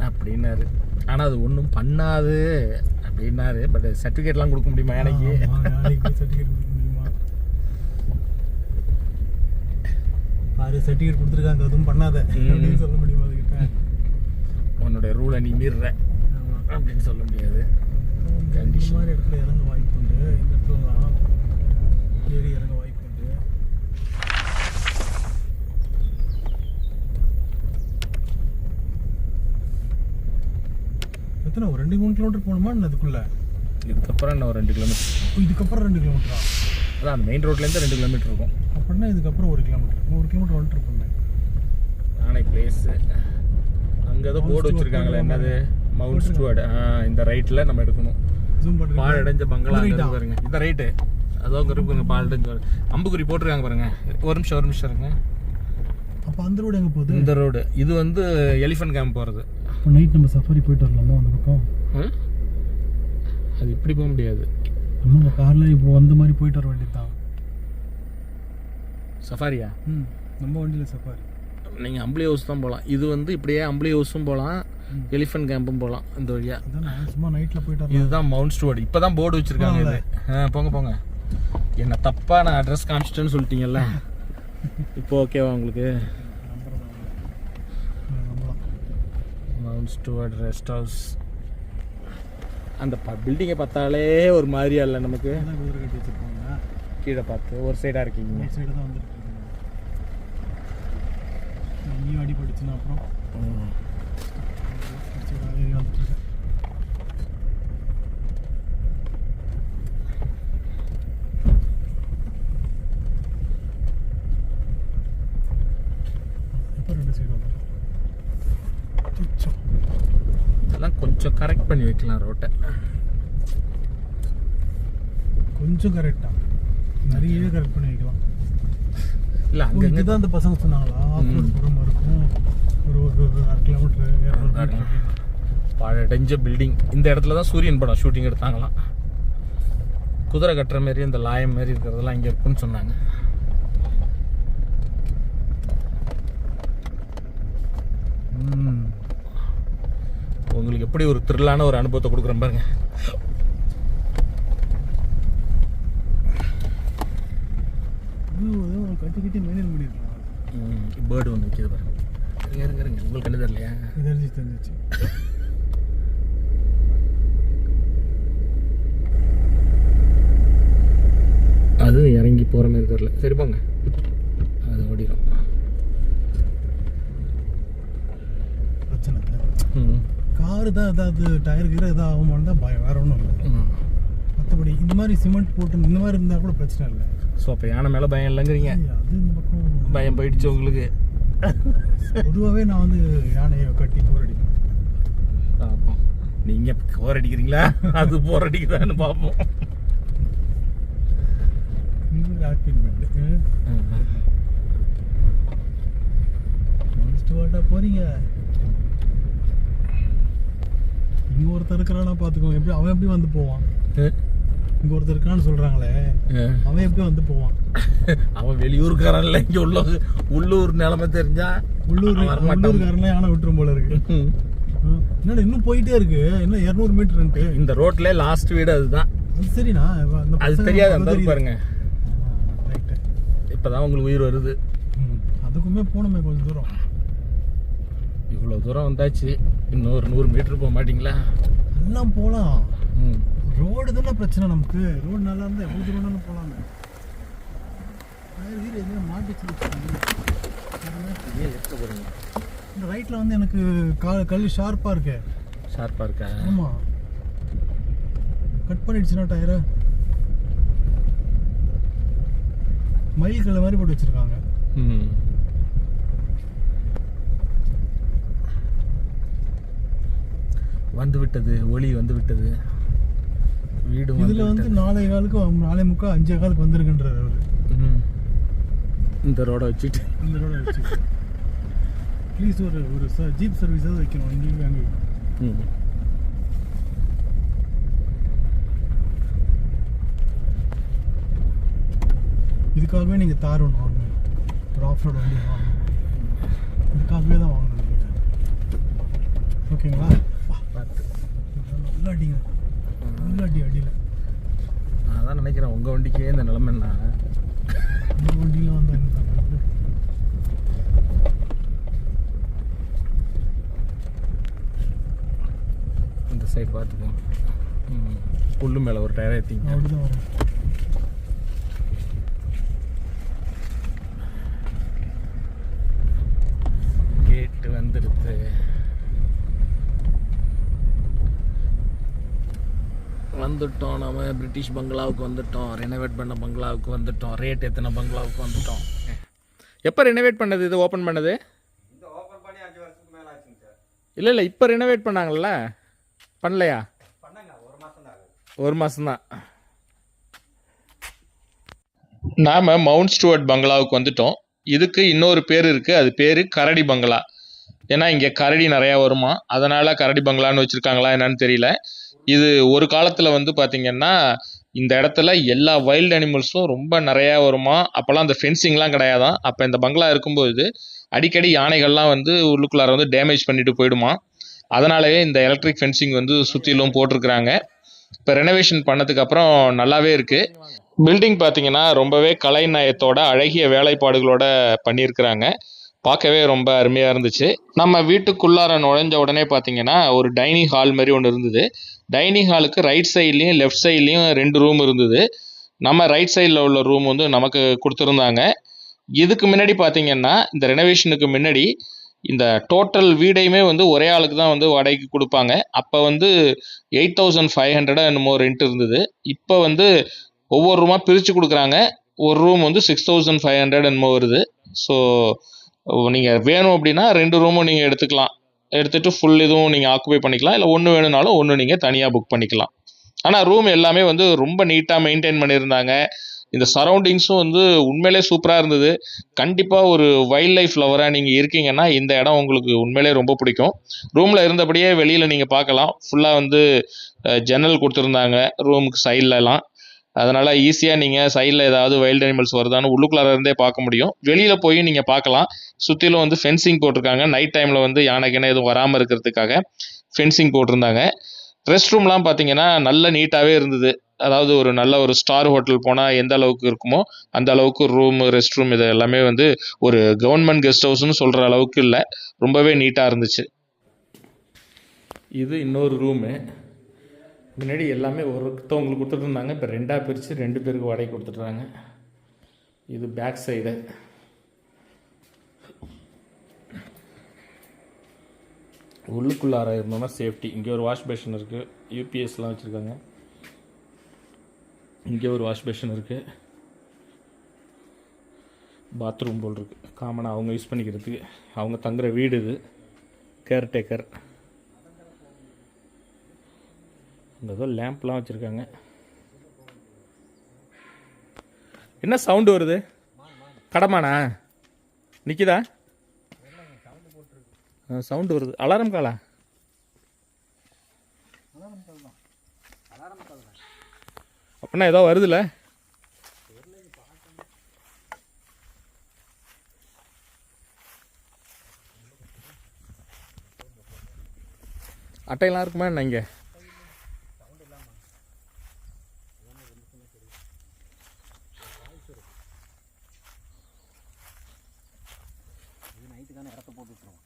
அப்படின்னாரு. ஆனால் அது ஒன்றும் பண்ணாது அப்படின்னாரு. பட் சர்டிஃபிகேட்லாம் கொடுக்க முடியுமா யானைக்கு? சர்டிஃபிகேட் கொடுக்க முடியுமா? பாரு, சர்டிஃபிகேட் கொடுத்துருக்காங்க, அதுவும் பண்ணாத அப்படின்னு சொல்ல முடியுமா அதுக்கிட்ட? உன்னுடைய ரூலை நீ மீறுற அப்படின்னு சொல்ல முடியாது. இந்த மாதிரி இடத்துல இறங்க வாய்ப்பு உண்டு. இந்த இடத்துல தான் ஏறி இறங்க வாய்ப்பு உண்டு. எத்தனை ஒரு 2-3 கிலோமீட்டர் போகணுமா அதுக்குள்ள? இதுக்கப்புறம் என்ன ஒரு 2 கிலோமீட்டர். இதுக்கப்புறம் 2 கிலோமீட்டரா? அதான் அந்த மெயின் ரோட்லேருந்து 2 கிலோமீட்டர் இருக்கும். அப்படின்னா இதுக்கப்புறம் 1 கிலோமீட்டர். 1 கிலோமீட்டர் வந்துட்டு இருப்பேன். நானே பிளேஸு அங்கே ஏதோ போர்டு வச்சுருக்காங்களே, என்னது மவுண்ட் ஸ்டுவர்ட். இந்த ரைட்டில் நம்ம எடுக்கணும். பாழடைஞ்ச பங்களா பாருங்க, இந்த ரைட்டு அதோ அங்கே இருக்குங்க. பாழடைஞ்ச அம்புக்குறி போட்டிருக்காங்க பாருங்க. ஒரு நிமிஷம் இருங்க. அப்போ அந்த ரோடு எங்கே போகுது? இந்த ரோடு இது வந்து எலிஃபென்ட் கேம்ப் போகிறது. இப்போ நைட் நம்ம சஃபாரி போயிட்டு வரலாமா அந்த பக்கம்? அது இப்படி போக முடியாது. நம்ம காரில் இப்போ வந்த மாதிரி போயிட்டு வர வேண்டியது தான். சஃபாரியா? நம்ம வண்டியில் சஃபாரி. நீங்கள் அம்பளி ஹவுஸ் தான் போகலாம். இது வந்து இப்படியே அம்பளி ஹவுஸும் போகலாம், எலிஃபண்ட் கேம்பும் போகலாம் இந்த வழியாக. அதான் நான் சும்மா நைட்டில் போயிட்டு இதுதான் மவுண்ட் ஸ்டுவர்ட். இப்போ தான் போர்டு வச்சுருக்காங்க இது. போங்க போங்க. என்ன தப்பாக நான் அட்ரஸ் காமிச்சிட்டேன்னு சொல்லிட்டீங்கல்ல. இப்போ ஓகேவா உங்களுக்கு? Mount Stuart rest house. அந்த பில்டிங்கை பார்த்தாலே ஒரு மாதிரியா இல்லை நமக்கு. குதிரை கட்டி வச்சுருப்பாங்க கீழே பார்த்து ஒரு சைடாக இருக்கீங்க. ஒரு சைடு தான் வந்துருக்கு. நீயும் அடிபட்டுச்சுன்னா அப்புறம் இப்போ 2 சைடு வந்துடும். இதெல்லாம் கொஞ்சம் கரெக்ட் பண்ணி வைக்கலாம் ரோட்டை. கொஞ்சம் கரெக்டாக நிறையவே கரெக்ட் பண்ணி வைக்கலாம். இல்லை அங்கே தான் அந்த பசங்க சொன்னாங்களா ஆஃப் ரோட் போகிற இருக்கும் ஒரு 1 கிலோமீட்டர் பழடைஞ்ச பில்டிங். இந்த இடத்துல தான் சூரியன் படம் ஷூட்டிங் எடுத்தாங்களாம். குதிரை கட்டுற மாரி இந்த லாயம் மாரி இருக்கிறதெல்லாம் இங்கே இருக்குன்னு சொன்னாங்க. உங்களுக்கு எப்படி ஒரு த்ரில்லான ஒரு அனுபவத்தை கொடுக்குறேன் பாருங்க. கட்டிக்கிட்டு மெயின்டைன் பண்ணிருக்கலாம். பேர்டு ஒன்று நிற்கிது பாருங்க. இருங்க இருங்க, உங்களுக்கு கண்டு தெரியலையா? தெரிஞ்சிச்சு. அது இறங்கி போகிற மாதிரி தெரியல. சரி போங்க, அது ஓடிடும். பிரச்சனை காரு தான் ஏதாவது டயர் கீரை எதாவது ஆகுமான்னு தான் பயம், வேற ஒன்றும் இல்லை. மற்றபடி இந்த மாதிரி சிமெண்ட் போட்டு இந்த மாதிரி இருந்தால் கூட பிரச்சனை இல்லை. ஸோ அப்போ யானை மேலே பயம் இல்லைங்கிறீங்க? அது இந்த பக்கம் பயம் போயிடுச்சு உங்களுக்கு. பொதுவாகவே நான் வந்து யானையை கட்டி போர் அடிப்பேன். பார்ப்போம் நீங்கள் போர் அடிக்கிறீங்களா அது போர் அடிக்குதான்னு பார்ப்போம். போறீங்க இங்க ஒருத்தர் இருக்கிறானா பாத்துக்கோங்க. எப்படி அவன் எப்படி வந்து போவான்? இங்க ஒருத்தர் இருக்கான்னு சொல்றாங்களே, அவன் எப்படி வந்து போவான்? அவன் வெளியூர்காரன்ல, இங்க உள்ளூர் நிலைமை தெரிஞ்சா உள்ளூர்காரன்லாம் யானை விட்டுரும் போல இருக்கு. என்னடா இன்னும் போயிட்டே இருக்கு, என்ன 200 மீட்டர் இந்த ரோட்ல லாஸ்ட் வீடு அதுதான். அது சரிண்ணா, அது தெரியாது அந்த பாருங்க. இப்பதான் உங்களுக்கு உயிர் வருது. அதுக்குமே போனோமே கொஞ்சம் தூரம். இவ்வளவு தூரம் வந்தாச்சு, இன்னொரு 100 மீட்டர் போக மாட்டீங்களா? எல்லாம் போலாம். ரோடு தானே பிரச்சனை நமக்கு. ரோடு நல்லா இருந்தா எவ்வளவு தூரம் போலாங்க. இந்த ரைட்ல வந்து எனக்கு கல் ஷார்ப்பா இருக்கு. ஷார்ப்பா இருக்கா? ஆமா, கட் பண்ணிடுச்சுன்னா டயரை மயில் கல்ல மாதிரி போட்டு வச்சிருக்காங்க. வந்து விட்டது, ஒளி வந்து விட்டது. வீடு இதுல வந்து 4:15 4:45 5:15 வந்திருக்குன்றாரு அவரு. இந்த ரோட வச்சுட்டு ப்ளீஸ் ஒரு ஜீப் சர்வீஸாவது வைக்கணும் இங்கேயும் அங்கேயும். இதுக்காகவே நீங்கள் தார் ஒன்று வாங்கணும், ஒரு ஆஃப் ரோடு வண்டி வாங்கணும். இதுக்காகவே தான் வாங்கணும் நீங்கள். ஓகேங்களா? பார்த்து நல்லா அடிங்க, நல்லா அடியில். நான் தான் நினைக்கிறேன் உங்கள் வண்டிக்கே இந்த நிலைமைன்னா உங்கள் வண்டியில் வந்தாங்க. இந்த சைடு பார்த்துப்போம். புல்லு மேலே ஒரு டயர் ஏற்றிங்க. அப்படிதான் வரும். கேட்டு வந்துடுது. வந்துட்டோம், நம்ம பிரிட்டிஷ் பங்களாவுக்கு வந்துட்டோம். ரெனோவேட் பண்ண பங்களாவுக்கு வந்துட்டோம். ரேட் எத்தனை பங்களாவுக்கு வந்துட்டோம். எப்போ ரெனோவேட் பண்ணது? இது ஓப்பன் பண்ணது இல்லை இப்போ ரெனோவேட் பண்ணாங்கல்ல, பண்ணலையா? ஒரு மாதம்தான். நாம் மவுண்ட் ஸ்டுவர்ட் பங்களாவுக்கு வந்துட்டோம். இதுக்கு இன்னொரு பேர் இருக்குது, அது பேர் கரடி பங்களா. ஏன்னா இங்கே கரடி நிறையா வருமா, அதனால் கரடி பங்களான்னு வச்சுருக்காங்களா என்னன்னு தெரியல. இது ஒரு காலத்தில் வந்து பார்த்திங்கன்னா இந்த இடத்துல எல்லா வைல்டு அனிமல்ஸும் ரொம்ப நிறையா வருமா. அப்போல்லாம் அந்த ஃபென்சிங்லாம் கிடையாதான். அப்போ இந்த பங்களா இருக்கும்போது அடிக்கடி யானைகள்லாம் வந்து உள்ளுக்குள்ளார வந்து டேமேஜ் பண்ணிட்டு போயிடுமா. அதனாலவே இந்த எலக்ட்ரிக் ஃபென்சிங் வந்து சுற்றிலும் போட்டிருக்கிறாங்க. இப்போ ரெனோவேஷன் பண்ணதுக்கப்புறம் நல்லாவே இருக்குது. பில்டிங் பார்த்தீங்கன்னா ரொம்பவே கலைநயத்தோட அழகிய வேலைப்பாடுகளோட பண்ணியிருக்கிறாங்க. பார்க்கவே ரொம்ப அருமையாக இருந்துச்சு. நம்ம வீட்டுக்குள்ளார நுழைஞ்ச உடனே பார்த்தீங்கன்னா ஒரு டைனிங் ஹால் மாதிரி ஒன்று இருந்தது. டைனிங் ஹாலுக்கு ரைட் சைட்லேயும் லெஃப்ட் சைட்லேயும் 2 ரூம் இருந்தது. நம்ம ரைட் சைடில் உள்ள ரூம் வந்து நமக்கு கொடுத்துருந்தாங்க. இதுக்கு முன்னாடி பார்த்தீங்கன்னா இந்த ரெனோவேஷனுக்கு முன்னாடி இந்த டோட்டல் வீடையுமே வந்து ஒரே ஆளுக்கு தான் வந்து வாடகைக்கு கொடுப்பாங்க. அப்போ வந்து 8500 என்னமோ ரெண்ட் இருந்தது. இப்போ வந்து ஒவ்வொரு ரூமாக பிரித்து கொடுக்குறாங்க. ஒரு ரூம் வந்து 6500 என்னமோ வருது. ஸோ நீங்கள் வேணும் அப்படின்னா 2 ரூமும் நீங்கள் எடுத்துக்கலாம். எடுத்துகிட்டு ஃபுல் இதுவும் நீங்கள் ஆக்குபை பண்ணிக்கலாம். இல்லை ஒன்று வேணும்னாலும் ஒன்று நீங்கள் தனியாக புக் பண்ணிக்கலாம். ஆனால் ரூம் எல்லாமே வந்து ரொம்ப நீட்டாக மெயின்டைன் பண்ணியிருந்தாங்க. இந்த சரௌண்டிங்ஸும் வந்து உண்மையிலே சூப்பராக இருந்தது. கண்டிப்பாக ஒரு வைல்ட் லைஃப் லவராக நீங்கள் இருக்கீங்கன்னா இந்த இடம் உங்களுக்கு உண்மையிலே ரொம்ப பிடிக்கும். ரூமில் இருந்தபடியே வெளியில் நீங்கள் பார்க்கலாம். ஃபுல்லாக வந்து ஜன்னல் கொடுத்துருந்தாங்க ரூமுக்கு சைட்லலாம். அதனால் ஈஸியாக நீங்கள் சைடில் ஏதாவது வைல்ட் அனிமல்ஸ் வருதான்னு உள்ளுக்குள்ளார இருந்தே பார்க்க முடியும். வெளியில் போய் நீங்கள் பார்க்கலாம். சுற்றிலும் வந்து ஃபென்சிங் போட்டிருக்காங்க. நைட் டைமில் வந்து யானைக்குன்னு எதுவும் வராமல் இருக்கிறதுக்காக ஃபென்சிங் போட்டிருந்தாங்க. ரெஸ்ட் ரூம்லாம் பார்த்தீங்கன்னா நல்ல நீட்டாகவே இருந்தது. அதாவது ஒரு நல்ல ஒரு ஸ்டார் ஹோட்டல் போனால் எந்த அளவுக்கு இருக்குமோ அந்த அளவுக்கு ரூம், ரெஸ்ட் ரூம் இது எல்லாமே வந்து ஒரு கவர்மெண்ட் கெஸ்ட் ஹவுஸ்னு சொல்கிற அளவுக்கு இல்லை, ரொம்பவே நீட்டாக இருந்துச்சு. இது இன்னொரு ரூமு. முன்னாடி எல்லாமே ஒருத்தவங்களுக்கு கொடுத்துட்ருந்தாங்க. இப்போ 2ஆக பிரித்து 2 பேருக்கு வாடகை கொடுத்துட்றாங்க. இது பேக் சைடு. உள்ளுக்குள்ளார இருந்தோம்னா சேஃப்டி. இங்கே ஒரு வாஷ் பேஷன் இருக்குது. யூபிஎஸ்லாம் வச்சுருக்காங்க. இங்கே ஒரு வாஷ் பேஷன் இருக்குது. பாத்ரூம் போல் இருக்குது. காமனாக அவங்க யூஸ் பண்ணிக்கிறதுக்கு. அவங்க தங்குற வீடு இது. கேர்டேக்கர். இங்கே ஏதோ லேம்ப்லாம் வச்சுருக்காங்க. என்ன சவுண்டு வருது? கடமானா நிற்கிதா? சவுண்டு வருது. அலாரம் காலா? அப்படின்னா ஏதோ வருதுல்ல? அட்டையெல்லாம் இருக்குமா என்ன இங்கே? நைட்டுக்கான இடத்த போட்டு விட்டுருவோம்.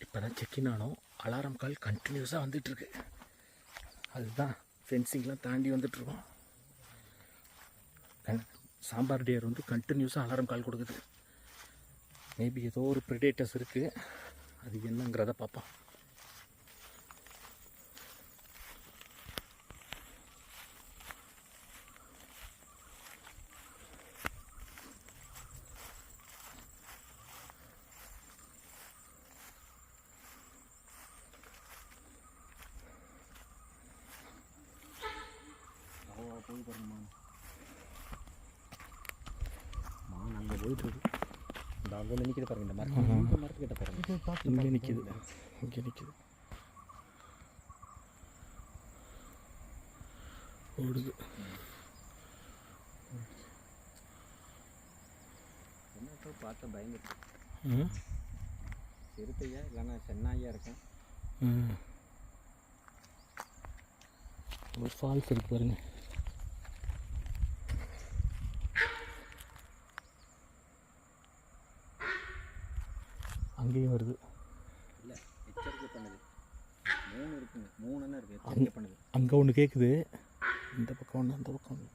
இப்போ தான் செக்இன் ஆனோம். அலாரம் கால் கண்டினியூஸாக வந்துட்டுருக்கு. அதுதான் ஃபென்சிங்லாம் தாண்டி வந்துட்டுருக்கோம். சாம்பார் டியர் வந்து கண்டினியூஸாக அலாரம் கால் கொடுக்குது. மேபி ஏதோ ஒரு ப்ரிடேட்டர்ஸ் இருக்குது. அது என்னங்கிறத பார்ப்போம். போய் பாருங்கம்மா, மான் அங்கே போயிட்டுருக்கு. இந்த அங்கே ஒன்று நிற்கிது பாருங்க. இந்த மரத்துக்கிட்ட பாருங்க. இங்கே நிற்கிது. இங்கே நிற்கிது. ஓடுது. என்ன பார்க்க பயந்துருக்கு. சிறுத்தையா இல்லைன்னா சென்னாயா இருக்கேன். ஒரு ஃபால்ஸ் இருக்கு பாருங்க. அங்கேயும் வருது. இல்லை, எச்சரிக்கை பண்ணுது. 3 இருக்குங்க. 3 என்ன இருக்குது, எச்சரிக்கை பண்ணுது. அங்கே ஒன்று கேட்குது. இந்த பக்கம் ஒன்று, அந்த பக்கம் ஒன்று.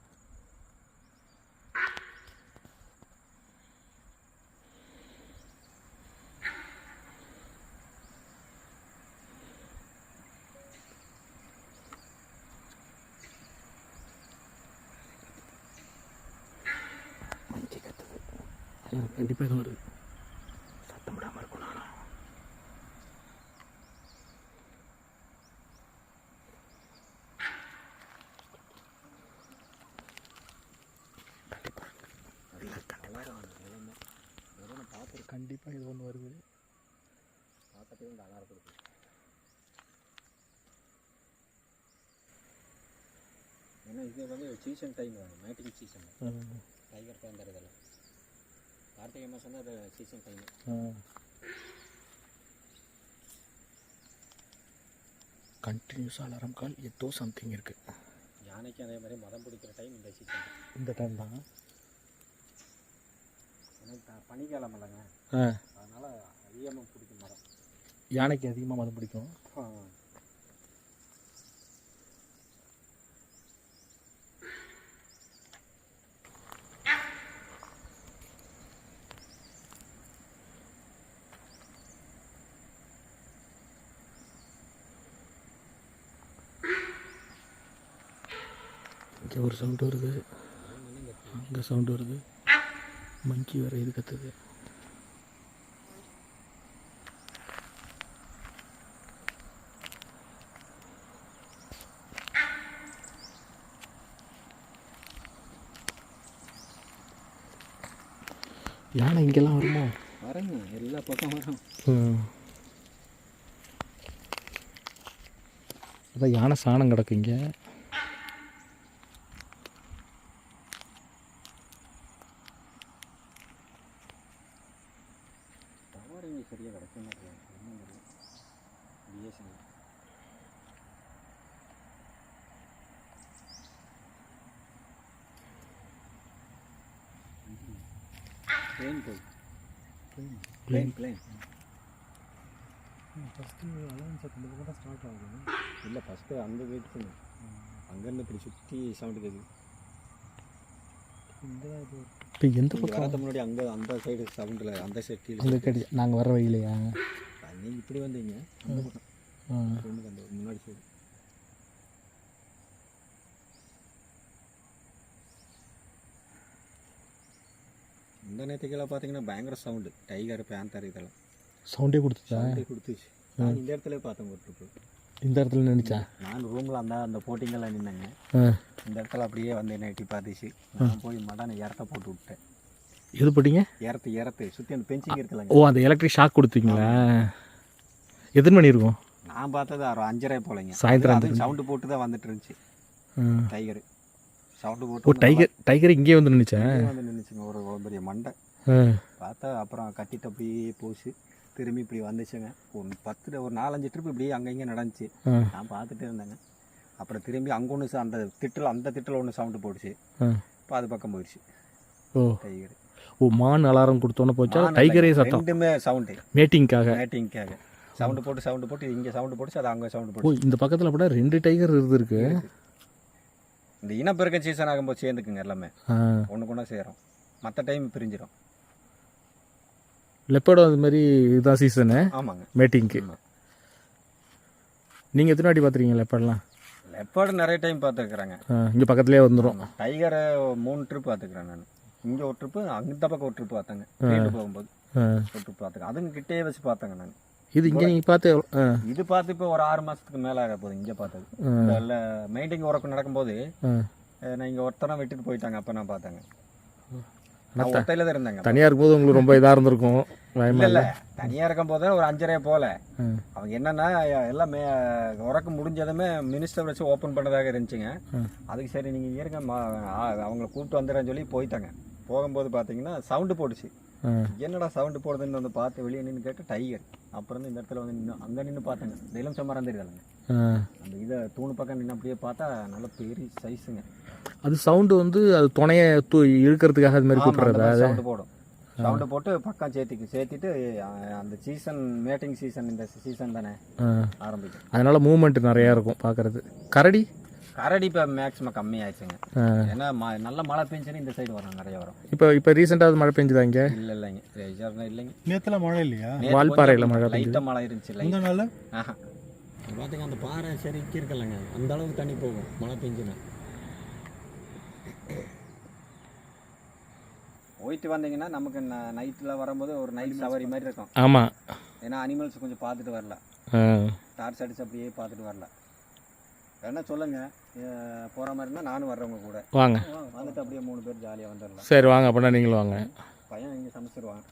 மஞ்சி கத்துது. கண்டிப்பாக இது வருது. சத்தம் விடாமல் இருக்கும். நானும் கண்டிப்பாக இல்லை. கண்டிப்பாக கண்டிப்பாக இது ஒன்று வருது. பார்க்கறதுக்கு இந்த அழகாக இருக்குது. ஏன்னா இது வந்து season time matting season. Tiger panther இதெல்லாம் கார்த்திகை மாதம் தான் அது சீசன் டைமு. கண்டினியூஸ் அலாரம் கால் 8 சம்திங் இருக்குது. யானைக்கு அதே மாதிரி மதம் பிடிக்கிற டைம் இந்த சீசன். இந்த டைம் தான். ஏன்னா பனிக்காலம் இல்லைங்க, அதனால் அதிகமாக பிடிக்கும் மரம். யானைக்கு அதிகமாக மதம் பிடிக்கும். இங்கே ஒரு சவுண்டு வருது, அங்கே சவுண்டு வருது, மங்கி வேறு இது கத்துது. யானை இங்கெல்லாம் வருமோ? வரங்க, எல்லா பக்கம் வரும். அதான் யானை சாணம் கிடக்கு இங்கே. சரியாக கிடக்க மாட்டேன். பிஎஸ்என்எல் பிளேன் ஃபஸ்ட்டு அலவன்ஸ் கண்டிப்பாக தான் ஸ்டார்ட் ஆகுது. இல்லை, ஃபஸ்ட்டு அங்கே வெயிட் பண்ணு, அங்கேருந்து இப்படி சுற்றி சவுண்டு கேட்குது. இந்த இது இப்போ எந்த பக்கம் வரது முன்னாடி அங்கே அந்த சைடு சவுண்டில் அந்த சைடு கீழே அங்கே கிடையாது. நாங்கள் வர வழியிலையா? நீங்கள் இப்படி வந்தீங்க அந்த பக்கம் அந்த முன்னாடி சைடு. இந்த நேற்றுக்கெல்லாம் பார்த்தீங்கன்னா பயங்கர சவுண்டு, டைகர் பேந்தர் இதெல்லாம் சவுண்டே கொடுத்துச்சு. நான் இந்த இடத்துல பார்த்தேன் ஒரு ட்ரிப்பு. இந்த இடத்துல நினைச்சா நான் ரூமில் அந்த போட்டிங்கெல்லாம் நின்னேங்க. இந்த இடத்துல அப்படியே வந்து என்ன எட்டி பார்த்துச்சு. நான் போய் மடான இறத்த போட்டு விட்டேன். எது போட்டிங்க? இறத்து சுற்றி அந்த பெஞ்சிங் இருக்குல்லங்க. ஓ, அந்த எலக்ட்ரிக் ஷாக் கொடுத்தீங்களா? எத்தனை மணி இருக்கும்? நான் பார்த்தது 5:30 போலங்க. சாயந்தரம் அது சவுண்டு போட்டு தான் வந்துட்டு இருந்துச்சு. டைகர் சவுண்டு போட்டு. ஓ, டைகர் இங்கே வந்து நின்றுச்சேன். வந்து நின்றுச்சுங்க, ஒரு பெரிய மண்டை பார்த்தா. அப்புறம் கட்டிட்டு அப்படியே போச்சு, திரும்பி இப்படி வந்துச்சுங்க. ஒரு 4-5 ட்ரிப் இப்படி அங்கங்கே நடந்துச்சு. நான் பார்த்துட்டு இருந்தேங்க. அப்புறம் திரும்பி அங்கே ஒன்று அந்த திட்டில் ஒன்று சவுண்டு போட்டுச்சு. இப்போ அது பக்கம் போயிடுச்சு. ஓ, டைகர். ஓ, மான் அலாரம் கொடுத்தோன்னே போச்சா? டைகரே சத்தம் ரெண்டுமே சவுண்டு மேட்டிங்காக சவுண்டு போட்டு இங்கே சவுண்டு போட்டுச்சு, அது அங்கே சவுண்டு போட்டு. இந்த பக்கத்தில் கூட 2 டைகர் இருக்கு. இந்த இனப்பெருக்கம் சீசன் ஆகும்போது சேர்ந்துக்குங்க, எல்லாமே ஒன்றுக்கு ஒன்றா சேரும். மற்ற டைம் பிரிஞ்சிடும். லெப்பர்டும் அது மாதிரி இதுதான் சீசனு. ஆமாங்க, மேட்டிங்க்கு. நீங்கள் எத்தனை வாட்டி பார்த்துருக்கீங்க லெப்பர்ட்லாம்? லெப்பர்டு நிறைய டைம் பார்த்துருக்குறாங்க. இங்கே பக்கத்துலேயே வந்துடும். டைகரை 3 ட்ரிப் பார்த்துக்கிறேன் நான். இங்கே ஒரு ட்ரிப்பு, அந்த பக்கம் ஒரு ட்ரிப் பார்த்தேங்க. போகும்போது ஒரு ட்ரிப் பார்த்துங்க. அதுங்க கிட்டே வச்சு பார்த்தேங்க நான். இது இங்கே நீங்கள் பார்த்து இது பார்த்து இப்போ ஒரு 6 மாதத்துக்கு மேலே ஆக போகுது இங்கே பார்த்தது. இல்லை, மெயின்டைங் ஒர்க் நடக்கும்போது நான் இங்கே ஒருத்தனை விட்டுட்டு போயிட்டாங்க. அப்போ நான் பார்த்தேங்க. நான் ஒத்தையில் தான் இருந்தேங்க. தனியாக இருக்கும்போது உங்களுக்கு ரொம்ப இதாக இருந்திருக்கும். இல்லை, தனியாக இருக்கும் போது ஒரு 5:30 போல் அவங்க என்னென்னா எல்லாம் உறக்கு முடிஞ்சதுமே மினிஸ்டர் வச்சு ஓப்பன் பண்ணதாக இருந்துச்சுங்க. அதுக்கு சரி நீங்கள் இருங்க, அவங்கள கூப்பிட்டு வந்துடுறேன்னு சொல்லி போயிட்டாங்க. போகும்போது பார்த்தீங்கன்னா சவுண்டு போட்டுச்சு. என்னடா சவுண்டு போடுதுன்னு வந்து பார்த்து வெளியே நின்று கேட்டு டைகர். அப்புறம் இந்த இடத்துல வந்து நின்று அங்கே நின்று பார்த்தேங்க. தெய்வம் சம்மரம் தெரியுதாங்க, அந்த இதை தூணு பக்கம் நின்று அப்படியே பார்த்தா நல்ல பெரிய சைஸுங்க. அது சவுண்டு வந்து அது துணையை இழுக்கிறதுக்காக அது மாதிரி கூப்பிட்றதா? சவுண்டு போடும். சவுண்டு போட்டு பக்கம் சேர்த்திட்டு அந்த சீசன் மேட்டிங் சீசன், இந்த சீசன் தானே ஆரம்பிக்கும். அதனால மூவ்மெண்ட் நிறையா இருக்கும் பார்க்கறது. கரடி இப்போ மேக்ஸிமம் கம்மியாகிடுச்சுங்க. ஏன்னா நல்ல மழை பெஞ்சுன்னு இந்த சைடு வரும், நிறைய வரும். இப்போ ரீசெண்டாக மழை பெஞ்சுதா இங்கே? இல்லைங்க, இல்லைங்க. நேற்றுல மழை இல்லையா? வால்பாறையில் மழை லைட்டாக மழை இருந்துச்சு. லைட்டாக பார்த்தீங்க அந்த பாறை சரிக்கு இருக்கலங்க, அந்த அளவுக்கு தண்ணி போகும் மழை பெஞ்சுன்னா. போயிட்டு வந்தீங்கன்னா நமக்கு நைட்டில் வரும்போது ஒரு நைட் சவாரி மாதிரி இருக்கும். ஆமாம், ஏன்னா அனிமல்ஸ் கொஞ்சம் பார்த்துட்டு வரல, டார்ச் அடிச்சு அப்படியே பார்த்துட்டு வரல. என்ன சொல்லுங்க, போகிற மாதிரி இருந்தால் நானும் வர்றவங்க கூட வாங்க, வந்துட்டு அப்படியே 3 பேர் ஜாலியாக வந்துடலாம். சரி வாங்க, அப்படின்னா நீங்களும் வாங்க. பையன் இங்கே சமைச்சிருவாங்க.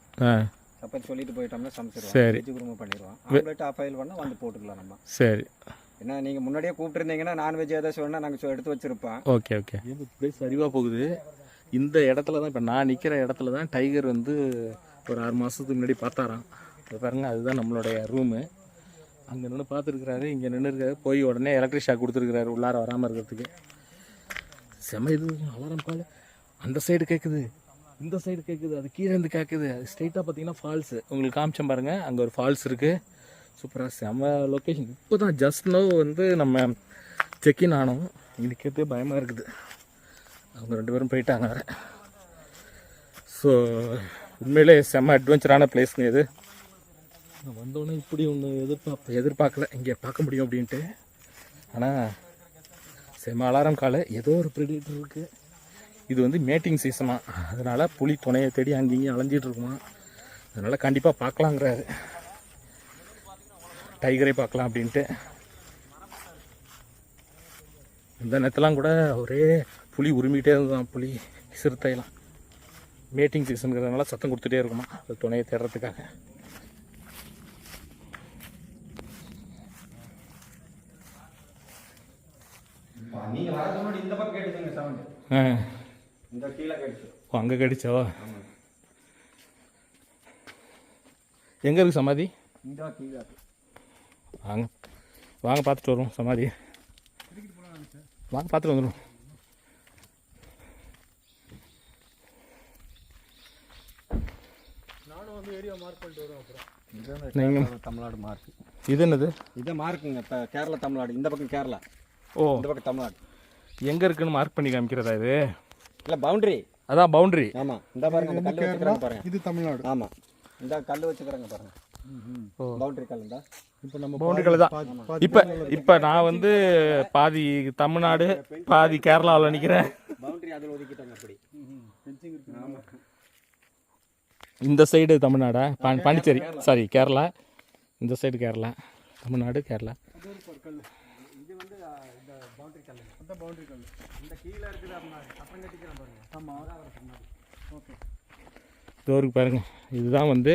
சப்பாத்தி சொல்லிட்டு போயிட்டோம்னா சமைச்சிருவோம். சரி. வெஜ் குருமா பண்ணிடுவோம். ஆம்லெட் ஆஃப் ஆயில் பண்ணால் வந்து போட்டுக்கலாம் நம்ம. சரி. ஏன்னா நீங்கள் முன்னாடியே கூப்பிட்டுருந்தீங்கன்னா நான்வெஜ் ஏதாச்சும் வேணால் நாங்கள் எடுத்து வச்சுருப்போம். Okay okay. இது இப்படியே சரிவாக போகுது. இந்த இடத்துல தான் இப்போ நான் நிற்கிற இடத்துல தான் டைகர் வந்து ஒரு 6 மாதத்துக்கு முன்னாடி பார்த்தாராம். அது பாருங்கள், அதுதான் நம்மளுடைய ரூமு. அங்கே நின்று பார்த்துருக்குறாரு, இங்கே நின்று இருக்காரு. போய் உடனே எலக்ட்ரிக் ஷாக் கொடுத்துருக்குறாரு உள்ளார வராமல் இருக்கிறதுக்கு. செம இது அலாரம் கால் அந்த சைடு கேட்குது, இந்த சைடு கேட்குது, அது கீழே இருந்து கேட்குது. அது ஸ்ட்ரெயிட்டாக பார்த்தீங்கன்னா ஃபால்ஸு உங்களுக்கு காமிச்சேன் பாருங்கள். அங்கே ஒரு ஃபால்ஸ் இருக்குது. சூப்பராக செம லொக்கேஷன். இப்போ தான் ஜஸ்ட் நோ வந்து நம்ம செக்இன் ஆனோம். இன்றைக்கே பயமாக இருக்குது. அவங்க 2 பேரும் போயிட்டாங்க வேறு. ஸோ உண்மையிலே செம்ம அட்வென்ச்சரான பிளேஸ்ங்க இது. நான் வந்தோடனே இப்படி ஒன்று எதிர்பார்க்கல இங்கே பார்க்க முடியும் அப்படின்ட்டு. ஆனால் செம்ம அலாரம் காலை ஏதோ ஒரு ப்ரெடிட்டர் இருக்குது. இது வந்து மேட்டிங் சீசனாக, அதனால் புலி துணையை தேடி அங்கேயும் அலைஞ்சிட்டு இருக்குமா. அதனால் கண்டிப்பாக பார்க்கலாங்கிறாரு, டைகரை பார்க்கலாம் அப்படின்ட்டு. இந்த நேரத்தெல்லாம் கூட ஒரே புலி உரிமிக்கிட்டே இருந்ததான், புலி சிறுத்தையெல்லாம். மேட்டிங் சீசனுங்கிறதுனால சத்தம் கொடுத்துட்டே இருக்குமா அது துணையை தேடுறதுக்காக. நீங்கள் வரது முன்னாடி இந்த பக்கம் கேட்டுச்சுங்க சவுண்டு. இந்த கீழே கேட்டுச்சு. ஓ, அங்கே கடிச்சோ? எங்கே இருக்குது சமாதி? இந்த கீழே. வாங்க வாங்க பார்த்துட்டு வருவோம் சமாதி. வாங்க பார்த்துட்டு வந்துடும். நானும் வந்து ஏரியா மார்க் பண்ணிட்டு வருவேன். அப்புறம் நீங்கள் தமிழ்நாடு மார்க். இது என்னது? இதை மார்க்குங்க. இப்போ கேரளா தமிழ்நாடு, இந்த பக்கம் கேரளா, ஓ இந்த பக்கம் தமிழ்நாடு. எங்கே இருக்குன்னு மார்க் பண்ணி காமிக்கிறதா இது? இல்லை பவுண்டரி. அதான் பவுண்டரி. ஆமாம், இந்த பாருங்க, இந்த கல் வச்சுக்கிறாங்க பாருங்க. இது தமிழ்நாடு. ஆமாம், இந்த கல் வச்சுக்கிறாங்க பாருங்க. பவுண்டரி கல் தான். இப்போ நம்ம பவுண்டரி கல் தான். இப்போ நான் வந்து பாதி தமிழ்நாடு பாதி கேரளாவில் நிற்கிறேன். பவுண்டரி அதில் ஒதுக்கிட்டாங்க அப்படி. ஃபென்சிங் இருக்கு. ஆமாம், இந்த சைடு தமிழ்நாடா? பாண்டிச்சேரி, சாரி கேரளா. இந்த சைடு கேரளா, தமிழ்நாடு கேரளா. இது வந்து இந்த பவுண்டரி கல். அந்த பவுண்டரி கல் இந்த கீழே இருக்குது. அப்புறம் கட்டிக்கிறேன் பாருங்க. ஆமாம், அதான் அவர் சொன்னார். ஓகே, டோருக்கு பாருங்க. இதுதான் வந்து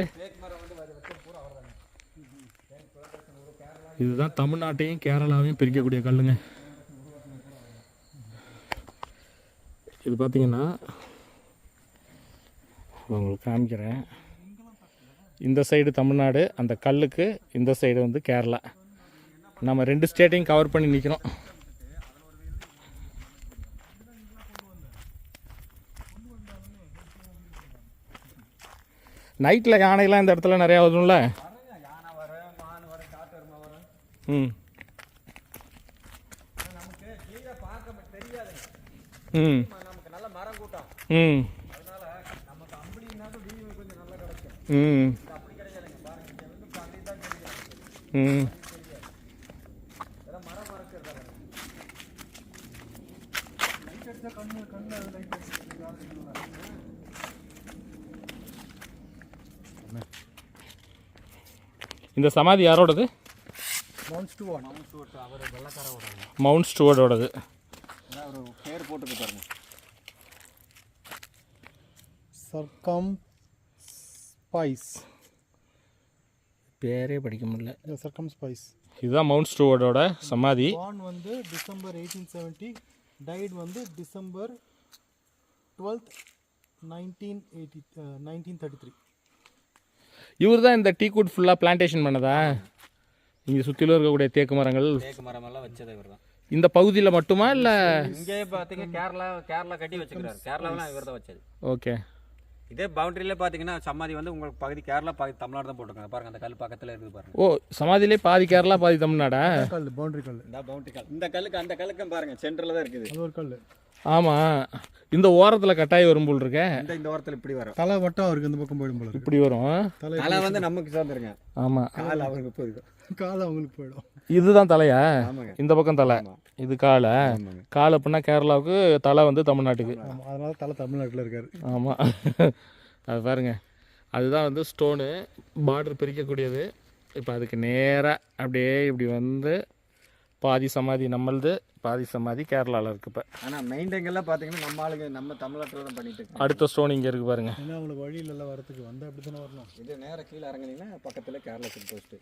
இதுதான் தமிழ்நாட்டையும் கேரளாவையும் பிரிக்கக்கூடிய கல்லுங்க. இது பார்த்தீங்கன்னா உங்களுக்கு காமிக்கிறேன். இந்த சைடு தமிழ்நாடு, அந்த கல்லுக்கு இந்த சைடு வந்து கேரளா. நம்ம 2 ஸ்டேட்டையும் கவர் பண்ணி நிற்கிறோம். நைட்டில் யானைலாம் இந்த இடத்துல நிறையா வரும்ல. யானை வரும், மான் வரும், காட்டெருமை வரும். ம் நமக்கு கீழே பார்க்க தெரியாதுங்க. ம் நமக்கு நல்ல மரம் கூட்டம். ம் அதனால நமக்கு அம்பளினாலும் வியூ கொஞ்சம் நல்லா கிடைக்கும். ம் அப்படி கிடைக்காதுங்க. பாருங்க, இங்கே வந்து அப்படி தான் தெரியும். ம் இதெல்லாம் மரம் மறக்கிறது. லைட் அடிச்சா கண்ணு லைட் அடிச்சு. இந்த சமாதி யாரோடது? Mount Stuart. அவர் வெள்ளக்காரோட மவுண்ட் ஸ்டூவர்டோடது. ஒரு பேர் போட்டுக்கு பாருங்க. சர்க்கம் ஸ்பைஸ். பேரே படிக்க முடியல. சர்க்கம் ஸ்பைஸ். இதுதான் மவுண்ட் ஸ்டூவர்டோட சமாதி. பான் வந்து டிசம்பர் 1870, டைட் வந்து டிசம்பர் 12th 1933. இவர் தான் இந்த டீக்குட் ஃபுல்லாக பிளான்டேஷன் பண்ணதா? இங்கே சுற்றிலும் இருக்கக்கூடிய தேக்கு மரங்கள், தேக்கு மரம் எல்லாம் வச்சது இவர் தான். இந்த பகுதியில் மட்டுமா இல்லை? இங்கே பார்த்தீங்க கேரளா கட்டி வச்சுக்கிறாரு. கேரளாவெல்லாம் இவர் தான் வச்சது. ஓகே. இதே பவுண்டரியிலே பார்த்தீங்கன்னா சமாதி வந்து உங்களுக்கு பகுதி கேரளா, பகுதி தமிழ்நாடு தான் போட்டுருக்காங்க. பாருங்க, அந்த கல் பக்கத்தில் இருக்குது பாருங்க. ஓ, சமாதியிலே பாதி கேரளா பாதி தமிழ்நாடா? கல், பவுண்டரி கல். இந்த பவுண்டரி கல். இந்த கல்லுக்கு அந்த கல்லுக்கும் பாருங்க சென்டரில் தான் இருக்குது. அது ஒரு கல். ஆமாம், இந்த ஓரத்தில் கட்டாயம் வரும் போல் இருக்க. இந்த ஓரத்தில் இப்படி வரும். தலை வட்டம் அவருக்கு இந்த பக்கம் போயிடும் போல இருக்கு. இப்படி வரும். தலை வந்து நமக்கு சேர்ந்துருங்க. ஆமாம், கால் அவருக்கு போயிடும். கால் அவங்களுக்கு போயிடும். இதுதான் தலையா? ஆமாங்க, இந்த பக்கம் தலை, இது காலை. ஆமாங்க. கால் அப்படின்னா கேரளாவுக்கு, தலை வந்து தமிழ்நாட்டுக்கு. ஆமாம், அதனால தலை தமிழ்நாட்டில் இருக்காரு. ஆமாம், அது பாருங்க. அதுதான் வந்து ஸ்டோனு பார்டர் பிரிக்கக்கூடியது. இப்போ அதுக்கு நேராக அப்படியே இப்படி வந்து பாதி சமாதி நம்மளது, பாதி சமாதி கேரளாவில் இருக்குது. இப்போ ஆனால் மெயின்டைங்கெல்லாம் பார்த்தீங்கன்னா நம்ம ஆளுங்க நம்ம தமிழ்நாட்டில் தான் பண்ணிட்டு இருக்கோம். அடுத்த ஸ்டோன் இங்கே இருக்குது பாருங்க. ஏன்னா அவங்களுக்கு வழியிலெல்லாம் வரத்துக்கு வந்தால் அப்படி தானே வரணும். இது நேராக கீழே இறங்குனீங்கன்னா பக்கத்தில் கேரளா செக் போஸ்ட்டு.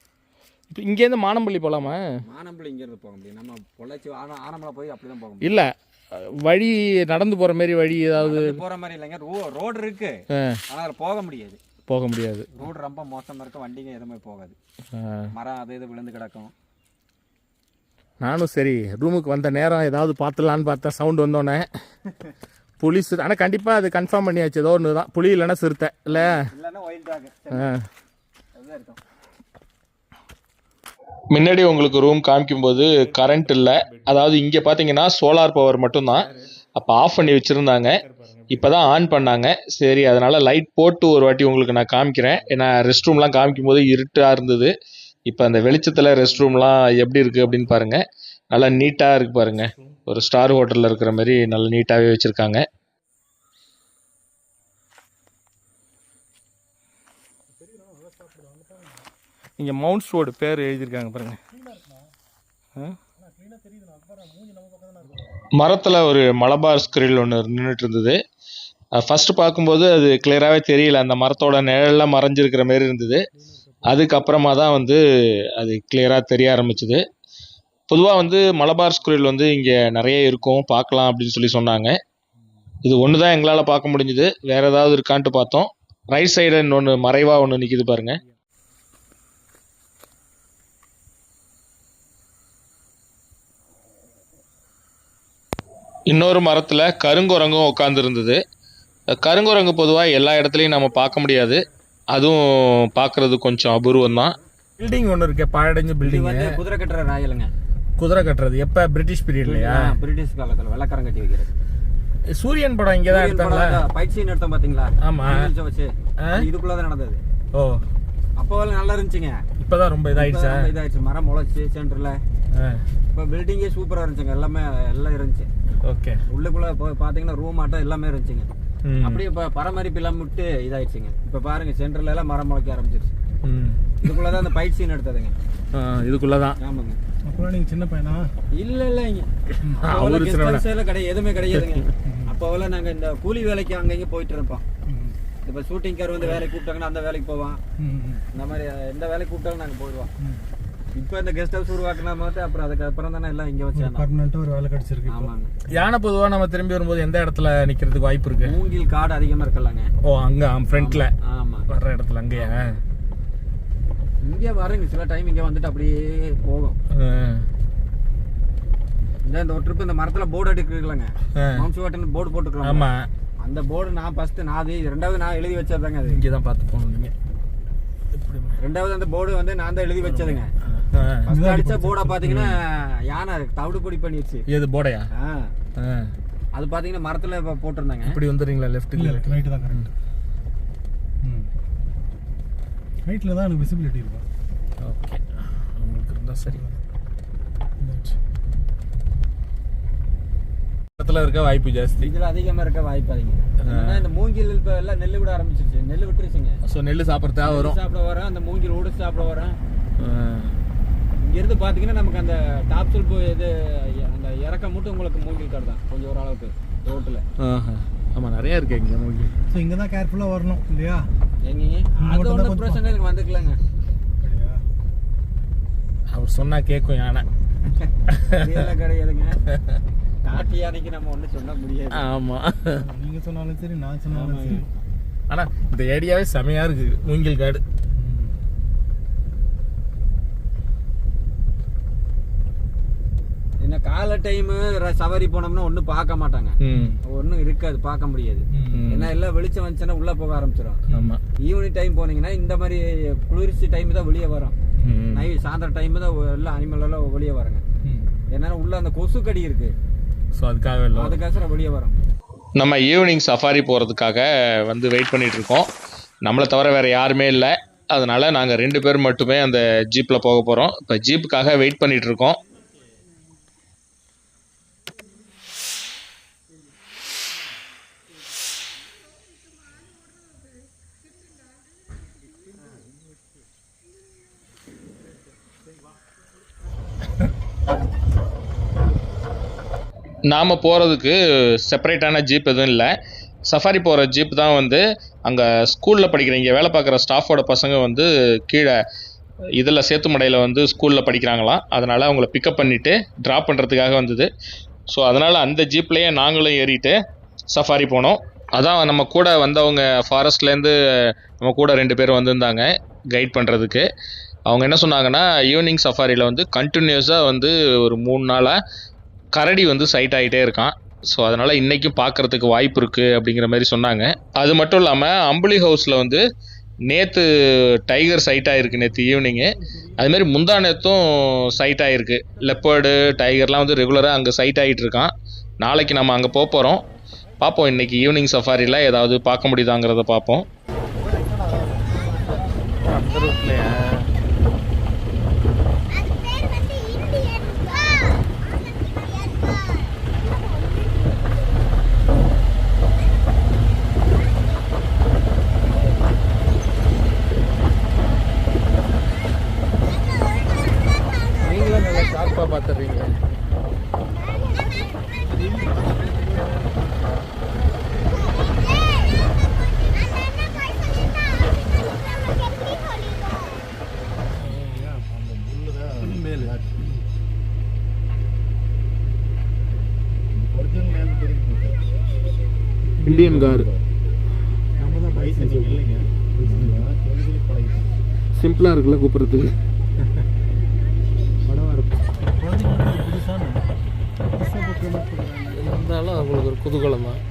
இப்போ இங்கேருந்து மானம்பள்ளி போகலாமா? மானம்பள்ளி இங்கேருந்து போக முடியும், நம்ம பொள்ளாச்சி ஆனமலை போய் அப்படி தான் போக முடியும். இல்லை, வழி நடந்து போகிற மாதிரி வழி ஏதாவது போகிற மாதிரி இல்லைங்க, ரோடு இருக்கு, ஆனால் அதில் போக முடியாது. போக முடியாது, ரோடு ரொம்ப மோசமாக இருக்கும், வண்டிங்க எதுவுமே போகாது, மரம் அது இது விழுந்து கிடக்கும். நானும் சரி ரூமுக்கு வந்த நேரம் ஏதாவது பார்த்துலான்னு பார்த்தேன். சவுண்டு வந்தோடனே புலி சிறு, ஆனால் கண்டிப்பாக அது கன்ஃபார்ம் பண்ணியாச்சு, ஏதோ ஒன்று தான் புலி இல்லைன்னா சிறுத்தை இல்லை, இல்லைன்னா ஒயில்ட் டாக் அதுதான் இருக்கும். முன்னாடி உங்களுக்கு ரூம் காமிக்கும்போது கரண்ட் இல்லை, அதாவது இங்கே பார்த்தீங்கன்னா சோலார் பவர் மட்டும்தான். அப்போ ஆஃப் பண்ணி வச்சுருந்தாங்க, இப்போ தான் ஆன் பண்ணாங்க. சரி, அதனால் லைட் போட்டு ஒரு வாட்டி உங்களுக்கு நான் காமிக்கிறேன். ஏன்னா ரெஸ்ட் ரூம்லாம் காமிக்கும்போது இருட்டாக இருந்தது. இப்போ அந்த வெளிச்சத்தில் ரெஸ்ட் ரூம்லாம் எப்படி இருக்குது அப்படின்னு பாருங்கள். நல்லா நீட்டாக இருக்குது பாருங்கள், ஒரு ஸ்டார் ஹோட்டலில் இருக்கிற மாதிரி நல்லா நீட்டாகவே வச்சுருக்காங்க. இங்கே மவுண்ட் ரோடு பேர் எழுதியிருக்காங்க பாருங்கள். மரத்தில் ஒரு மலபார் ஸ்கிரில் ஒன்று நின்றுட்டு இருந்தது. ஃபஸ்ட்டு பார்க்கும்போது அது கிளியராகவே தெரியல, அந்த மரத்தோட நிழல்லாம் மறைஞ்சிருக்கிற மாரி இருந்தது. அதுக்கப்புறமா தான் வந்து அது கிளியராக தெரிய ஆரம்பிச்சுது. பொதுவாக வந்து மலபார் ஸ்குரில் வந்து இங்கே நிறைய இருக்கும், பார்க்கலாம் அப்படின்னு சொல்லி சொன்னாங்க. இது ஒன்று தான் எங்களால் பார்க்க முடிஞ்சுது, வேறு ஏதாவது இருக்கான்ட்டு பார்த்தோம். ரைட் சைடு இன்னொன்று மறைவாக ஒன்று நிற்கிது பாருங்கள். இன்னொரு மரத்தில் கருங்குரங்கும் உட்காந்துருந்தது. கருங்குரங்கு பொதுவாக எல்லா இடத்துலையும் நம்ம பார்க்க முடியாது, அதுவும் பார்க்குறது கொஞ்சம் அபூர்வம் தான். பில்டிங் ஒன்று இருக்கு, பாழடைஞ்ச பில்டிங், குதிரை கட்டுற ராயலுங்க. குதிரை கட்டுறது எப்போ? பிரிட்டிஷ் பீரியட்லையா? பிரிட்டிஷ் காலத்தில் வெள்ளக்காரன் கட்டி வைக்கிறது. சூரியன் படம் இங்கே தான் எடுத்தாங்களா? பைட் சீன் எடுத்தோம் பார்த்தீங்களா? ஆமாம், வச்சு இதுக்குள்ளே தான் நடந்தது. ஓ, அப்போ நல்லா இருந்துச்சுங்க, இப்போதான் ரொம்ப இதாயிடுச்சு. மரம் முளைச்சு சென்டரில். இப்போ பில்டிங்கே சூப்பராக இருந்துச்சுங்க, எல்லாம் இருந்துச்சு. ஓகே, உள்ளுக்குள்ளே பார்த்தீங்கன்னா ரூம் ஆட்டம் எல்லாமே இருந்துச்சுங்க. அப்படியே இப்போ பராமரிப்பு இல்லாம விட்டு இதாயிடுச்சுங்க. இப்போ பாருங்க சென்டர்ல எல்லாம் மரம் முளைக்க ஆரம்பிச்சிருச்சு. இதுக்குள்ளதான் அந்த பைட் சீன் எடுத்ததுங்க, இதுக்குள்ளதான். ஆமாங்க. அப்புறம் நீங்க சின்ன பையனா? இல்லைங்க, கிடையாது, எதுவுமே கிடையாதுங்க. அப்போவெல்லாம் நாங்க இந்த கூலி வேலைக்கு அங்கங்க போயிட்டு இருப்போம். இப்போ ஷூட்டிங் கார் வந்து வேலைக்கு கூப்பிட்டாங்கன்னா அந்த வேலைக்கு போவோம். இந்த மாதிரி எந்த வேலைக்கு கூப்பிட்டாலும் நாங்கள் போயிடுவோம். இப்போ இந்த கெஸ்ட் ஹவுஸ் உருவாக்குனா மாதிரி அப்புறம் அதுக்கப்புறம் தானே எல்லாம் இங்கே வச்சு பர்மனெண்ட்டாக ஒரு வேலை கிடைச்சிருக்கு. ஆமாங்க. யானை பொதுவாக நம்ம திரும்பி வரும்போது எந்த இடத்துல நிற்கிறதுக்கு வாய்ப்பு இருக்கு? மூங்கில் காடு அதிகமாக இருக்கலாங்க. ஓ, அங்கே ஃப்ரண்ட்ல. ஆமாம், வர்ற இடத்துல அங்கேயா? இங்கே வரங்க சில டைம் இங்கே வந்துட்டு அப்படியே போகும். இந்த ஒரு ட்ரிப் இந்த மரத்தில் போர்டு அடிக்கலாங்க, மவுண்ட் வாட்டன் போர்டு போட்டுக்கலாம். ஆமாம், அந்த போர்டு நான் ஃபஸ்ட்டு நான் ரெண்டாவது நான் எழுதி வச்சதாங்க. அது இங்கே தான் பார்த்து போகணும் நீங்கள். ரெண்டாவது அந்த போர்டு வந்து நான் தான் எழுதி வச்சதுங்க. ஃபர்ஸ்ட் அடிச்ச போர்டை பார்த்தீங்கன்னா யானை தவிடு பொடி பண்ணிடுச்சு. ஏது போர்டையா? அது பார்த்தீங்கன்னா மரத்தில் இப்போ போட்டிருந்தாங்க. இப்படி வந்துடுறீங்களா? லெஃப்ட்டுக்கு ரைட்டு தான் கரெக்ட். ரைட்டில் தான் எனக்கு விசிபிலிட்டி இருக்கும். ஓகே, உங்களுக்கு இருந்தால் சரி. இடத்துல இருக்க வாய்ப்பு ஜாஸ்தி, இதில் அதிகமாக இருக்க வாய்ப்பு அதிகம். இந்த மூங்கில் இப்போ எல்லாம் நெல் விட ஆரம்பிச்சிருச்சு, நெல் விட்டுருச்சுங்க. ஸோ நெல் சாப்பிட்றதா வரும், சாப்பிட வரேன், அந்த மூங்கில் ஊடு சாப்பிட வரேன். இங்கேருந்து பார்த்தீங்கன்னா நமக்கு அந்த டாப் சொல்பு இது அந்த இறக்க மட்டும் உங்களுக்கு மூங்கில் காடு தான் கொஞ்சம் ஓரளவுக்கு ரோட்டில். ஆமாம், நிறையா இருக்கு இங்கே மூங்கில். ஸோ இங்கே தான் கேர்ஃபுல்லாக வரணும் இல்லையா? எங்கேங்க அது ஒன்றும் பிரச்சனை எனக்கு வந்துக்கலாங்க. அவர் சொன்னால் கேட்கும் யானை. கிடையாதுங்க, காட்டு யானைக்கு நம்ம ஒன்றும் சொல்ல முடியாது. ஆமாம், நீங்கள் சொன்னாலும் சரி நான் சொன்னாலும் சரி. ஆனால் இந்த ஏரியாவே செமையாக இருக்குது, மூங்கில் காடு. என்ன காலை டைமு சவாரி போனோம்னா ஒன்றும் பார்க்க மாட்டாங்க, ஒன்றும் இருக்காது, பார்க்க முடியாது. ஏன்னா எல்லாம் வெளிச்சம் வந்துச்சுன்னா உள்ளே போக ஆரம்பிச்சிடும். ஆமாம், ஈவினிங் டைம் போனீங்கன்னா இந்த மாதிரி குளிர்ச்சி டைம் தான் வெளியே வரும். நைட் சாயந்தரம் டைம் தான் எல்லாம் அனிமல் எல்லாம் வெளியே வராங்க. ஏன்னா உள்ள அந்த கொசு கடி இருக்கு, ஸோ அதுக்காக வெளியே வரும். நம்ம ஈவினிங் சஃபாரி போகிறதுக்காக வந்து வெயிட் பண்ணிகிட்டு இருக்கோம். நம்மளை தவிர வேறு யாருமே இல்லை, அதனால் நாங்கள் 2 பேர் மட்டுமே அந்த ஜீப்பில் போக போகிறோம். இப்போ ஜீப்புக்காக வெயிட் பண்ணிகிட்டு இருக்கோம். நாம் போகிறதுக்கு செப்பரேட்டான ஜீப் எதுவும் இல்லை. சஃபாரி போகிற ஜீப் தான் வந்து அங்கே ஸ்கூலில் படிக்கிற இங்கே வேலை பார்க்குற ஸ்டாஃபோட பசங்க வந்து கீழே இதில் சேத்துமடையில் வந்து ஸ்கூலில் படிக்கிறாங்களாம். அதனால் அவங்கள பிக்கப் பண்ணிவிட்டு ட்ராப் பண்ணுறதுக்காக வந்தது. ஸோ அதனால் அந்த ஜீப்லேயே நாங்களும் ஏறிட்டு சஃபாரி போனோம். அதான் நம்ம கூட வந்தவங்க ஃபாரஸ்ட்லேருந்து நம்ம கூட 2 பேர் வந்திருந்தாங்க கைட் பண்ணுறதுக்கு. அவங்க என்ன சொன்னாங்கன்னா, ஈவினிங் சஃபாரியில் வந்து கண்டினியூஸாக வந்து ஒரு 3 நாளாக கரடி வந்து சைட் ஆகிட்டே இருக்கான். ஸோ அதனால் இன்றைக்கும் பார்க்குறதுக்கு வாய்ப்பு இருக்குது அப்படிங்கிற மாதிரி சொன்னாங்க. அது மட்டும் இல்லாமல் அம்புலி ஹவுஸில் வந்து நேற்று டைகர் சைட் ஆகிருக்கு நேற்று ஈவினிங்கு. அதுமாரி முந்தா நேற்றும் சைட் ஆகிருக்கு. லெப்பர்டு டைகர்லாம் வந்து ரெகுலராக அங்கே சைட் ஆகிட்டு இருக்கான். நாளைக்கு நம்ம அங்கே போகிறோம். பார்ப்போம் இன்றைக்கி ஈவினிங் சஃபாரியில் ஏதாவது பார்க்க முடியுதாங்கிறத பார்ப்போம். அந்த ரூட்லையா நீங்களும் நல்லா ஷார்ப்பாக பார்த்துடுறீங்க. இந்தியன் கார் சிம்பிளாக இருக்குல்ல கூப்பிட்றதுக்கு. இருந்தாலும் அவங்களுக்கு ஒரு குதூகலம் தான்.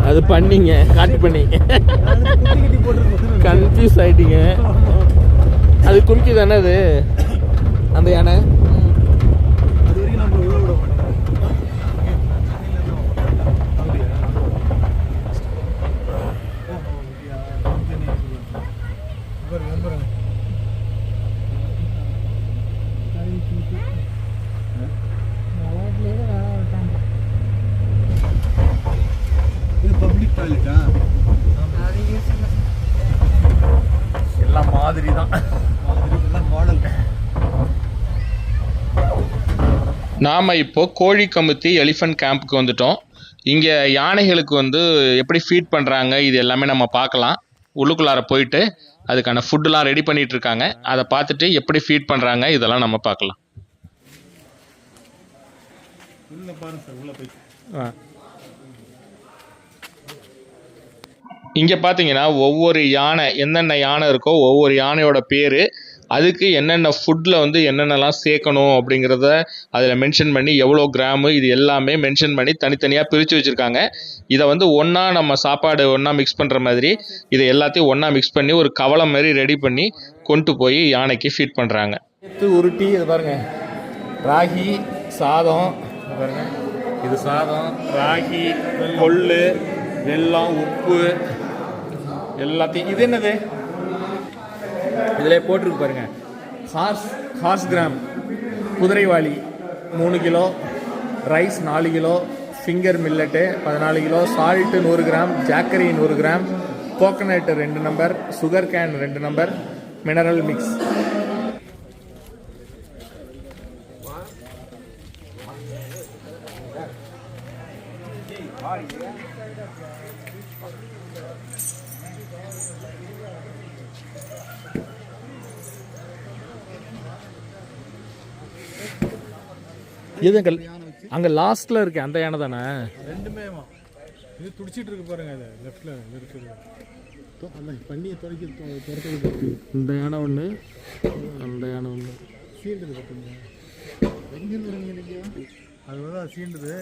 அது பண்ணிங்க காட்டு பண்ணி கன்ஃபியூஸ் ஆயிட்டீங்க. அது கும்கி தானே அது அந்த யானை. எல்லாம் மாதிரி தான். நாம் இப்போ கோழிக்கமுத்தி எலிஃபண்ட் கேம்புக்கு வந்துட்டோம். இங்கே யானைகளுக்கு வந்து எப்படி ஃபீட் பண்ணுறாங்க இது எல்லாமே நம்ம பார்க்கலாம். உள்ளுக்குள்ளார போயிட்டு அதுக்கான ஃபுட்டுலாம் ரெடி பண்ணிகிட்டு இருக்காங்க. அதை பார்த்துட்டு எப்படி ஃபீட் பண்ணுறாங்க இதெல்லாம் நம்ம பார்க்கலாம். இங்கே பார்த்தீங்கன்னா ஒவ்வொரு யானை என்னென்ன யானை இருக்கோ ஒவ்வொரு யானையோட பேர், அதுக்கு என்னென்ன ஃபுட்டில் வந்து என்னென்னலாம் சேர்க்கணும் அப்படிங்கிறத அதில் மென்ஷன் பண்ணி எவ்வளோ கிராமு இது எல்லாமே மென்ஷன் பண்ணி தனித்தனியாக பிரித்து வச்சுருக்காங்க. இதை வந்து ஒன்றா நம்ம சாப்பாடு ஒன்றா மிக்ஸ் பண்ணுற மாதிரி இதை எல்லாத்தையும் ஒன்றா மிக்ஸ் பண்ணி ஒரு கவலம் மாதிரி ரெடி பண்ணி கொண்டு போய் யானைக்கு ஃபீட் பண்ணுறாங்க. உருட்டி இது பாருங்கள், ராகி சாதம் பாருங்கள், இது சாதம், ராகி, கொள்ளு, வெல்லம், உப்பு எல்லாத்தையும். இது என்னது இதில் போட்டிருக்கு பாருங்கள், ஹார்ஸ் கிராம் குதிரைவாளி 3 kilo, rice 4 kilo, finger millet 14 kilo, salt 100 gram, jaggery 100 gram, coconut 2 number, sugar cane 2 number, mineral mix. இது அங்கே லாஸ்ட்டில் இருக்கு அந்த யானை தானே? ரெண்டுமே இது துடிச்சிட்டு இருக்கு பாருங்க. அது லெஃப்ட்ல இருக்குது. பண்ணியை துடைக்கிறது. இந்த யானை ஒன்று, அந்த யானை ஒன்று. சீல்டு பார்த்தீங்களா? எங்கேருந்து வரீங்க நீங்கள்? அது வந்து அது சீண்டுது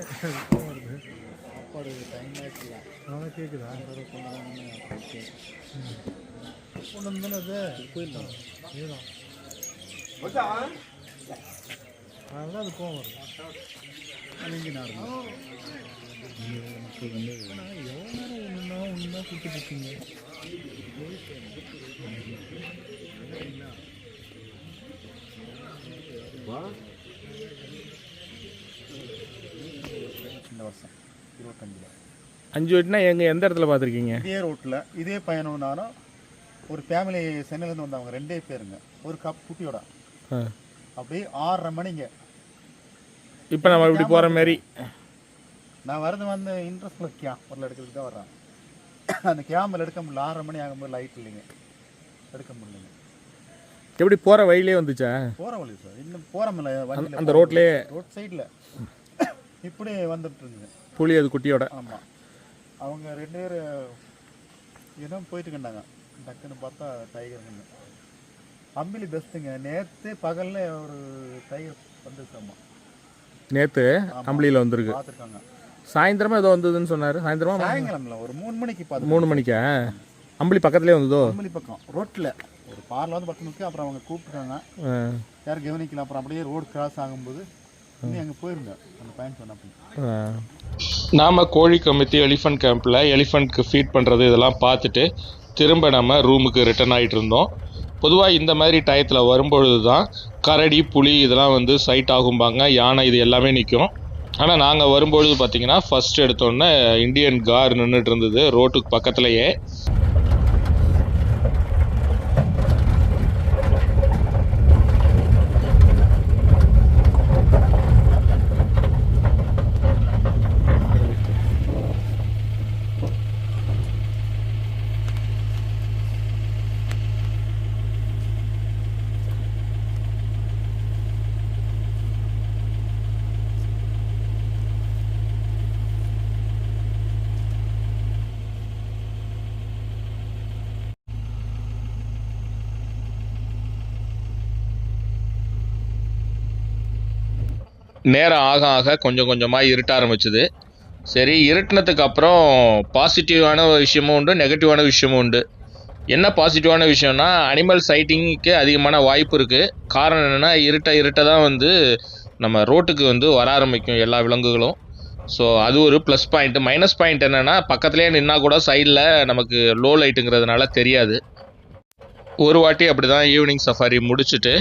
வருது சாப்பாடு டைம் ஆகிடுச்சு அதான் கேட்குதா கொண்டு வந்து அது கோயில் தான் இதுதான் அதனால அது கோவம் வருது அழிஞ்சினாரு எவ்வளோ நேரம் ஒன்றுனா கூப்பிட்டு போட்டீங்க இந்த வருஷம் 25 5 வீட்டுனா எந்த இடத்துல பார்த்துருக்கீங்க? இதே ரோட்டில் இதே பயணம்னாலும் ஒரு ஃபேமிலி சென்னையிலேருந்து வந்தவங்க 2 பேருங்க ஒரு குட்டியோட அப்படியே 6:30 மணிங்க. இப்போ நம்ம இப்படி போகிற மாதிரி நான் வந்து இன்ட்ரெஸ்ட்டில் கேமரில் எடுக்கிறதுக்கு தான் வர்றேன். அந்த கேமரில் எடுக்க முடியல, 6:30 மணி ஆகும்போது லைட் இல்லைங்க, எடுக்க முடியலைங்க. எப்படி போகிற வழியிலே வந்துச்சா? போகிற வழி சார், இன்னும் போகிற வழி அந்த ரோட்லேயே ரோட் சைடில் இப்படி வந்துட்டு இருக்குங்க புலி அது குட்டியோட. ஆமாம், அவங்க 2 பேர் ஏதோ போயிட்டுருந்தாங்க. டக்குன்னு பார்த்தா டைகருங்க. அம்பிலி பெஸ்ட்டுங்க. நேற்று பகலில் ஒரு டைகர் வந்துருக்காமா. நேற்று அம்பளியில் வந்திருக்கு. பார்த்துருக்காங்க. சாயந்தரமா ஏதோ வந்ததுன்னு சொன்னார். சாயங்காலம்ல ஒரு 3 மணிக்கு பார்த்து 3 மணிக்கா? அம்பளி பக்கத்துலேயே வந்ததோ? அம்பளி பக்கம் ரோட்டில் ஒரு பார்ல வந்து 10 நிமிஷம். அப்புறம் அவங்க கூப்பிட்டுருக்காங்க, யாரும் கவனிக்கல. அப்புறம் அப்படியே ரோடு கிராஸ் ஆகும்போது இன்னும் அங்கே போயிருங்க அந்த பையன் சொன்ன. நாம் கோழி கமிட்டி எலிஃபண்ட் கேம்பில் எலிஃபண்ட்க்கு ஃபீட் பண்ணுறது இதெல்லாம் பார்த்துட்டு திரும்ப நம்ம ரூமுக்கு ரிட்டர்ன் ஆகிட்டு இருந்தோம். பொதுவாக இந்த மாதிரி டயத்தில் வரும்பொழுது தான் கரடி புலி இதெல்லாம் வந்து சைட் ஆகும்பாங்க, யானை இது எல்லாமே நிற்கும். ஆனால் நாங்கள் வரும்பொழுது பார்த்திங்கன்னா ஃபஸ்ட் எடுத்தோன்னே இந்தியன் கார் நின்றுட்டு இருந்தது ரோட்டுக்கு பக்கத்துலேயே. நேரம் ஆக ஆக கொஞ்சம் கொஞ்சமாக இருட்ட ஆரம்பிச்சுது. சரி, இருட்டினதுக்கு அப்புறம் பாசிட்டிவான விஷயமும் உண்டு, நெகட்டிவான விஷயமும் உண்டு. என்ன பாசிட்டிவான விஷயம்னா அனிமல் சைட்டிங்க்கு அதிகமான வாய்ப்பு இருக்குது. காரணம் என்னென்னா இருட்ட தான் வந்து நம்ம ரோட்டுக்கு வந்து வர ஆரம்பிக்கும் எல்லா விலங்குகளும். ஸோ அது ஒரு ப்ளஸ் பாயிண்ட்டு. மைனஸ் பாயிண்ட் என்னென்னா பக்கத்துலேயே நின்னா கூட சைடில் நமக்கு லோ லைட்டுங்கிறதுனால தெரியாது. ஒரு வாட்டி அப்படி தான் ஈவினிங் சஃபாரி முடிச்சுட்டு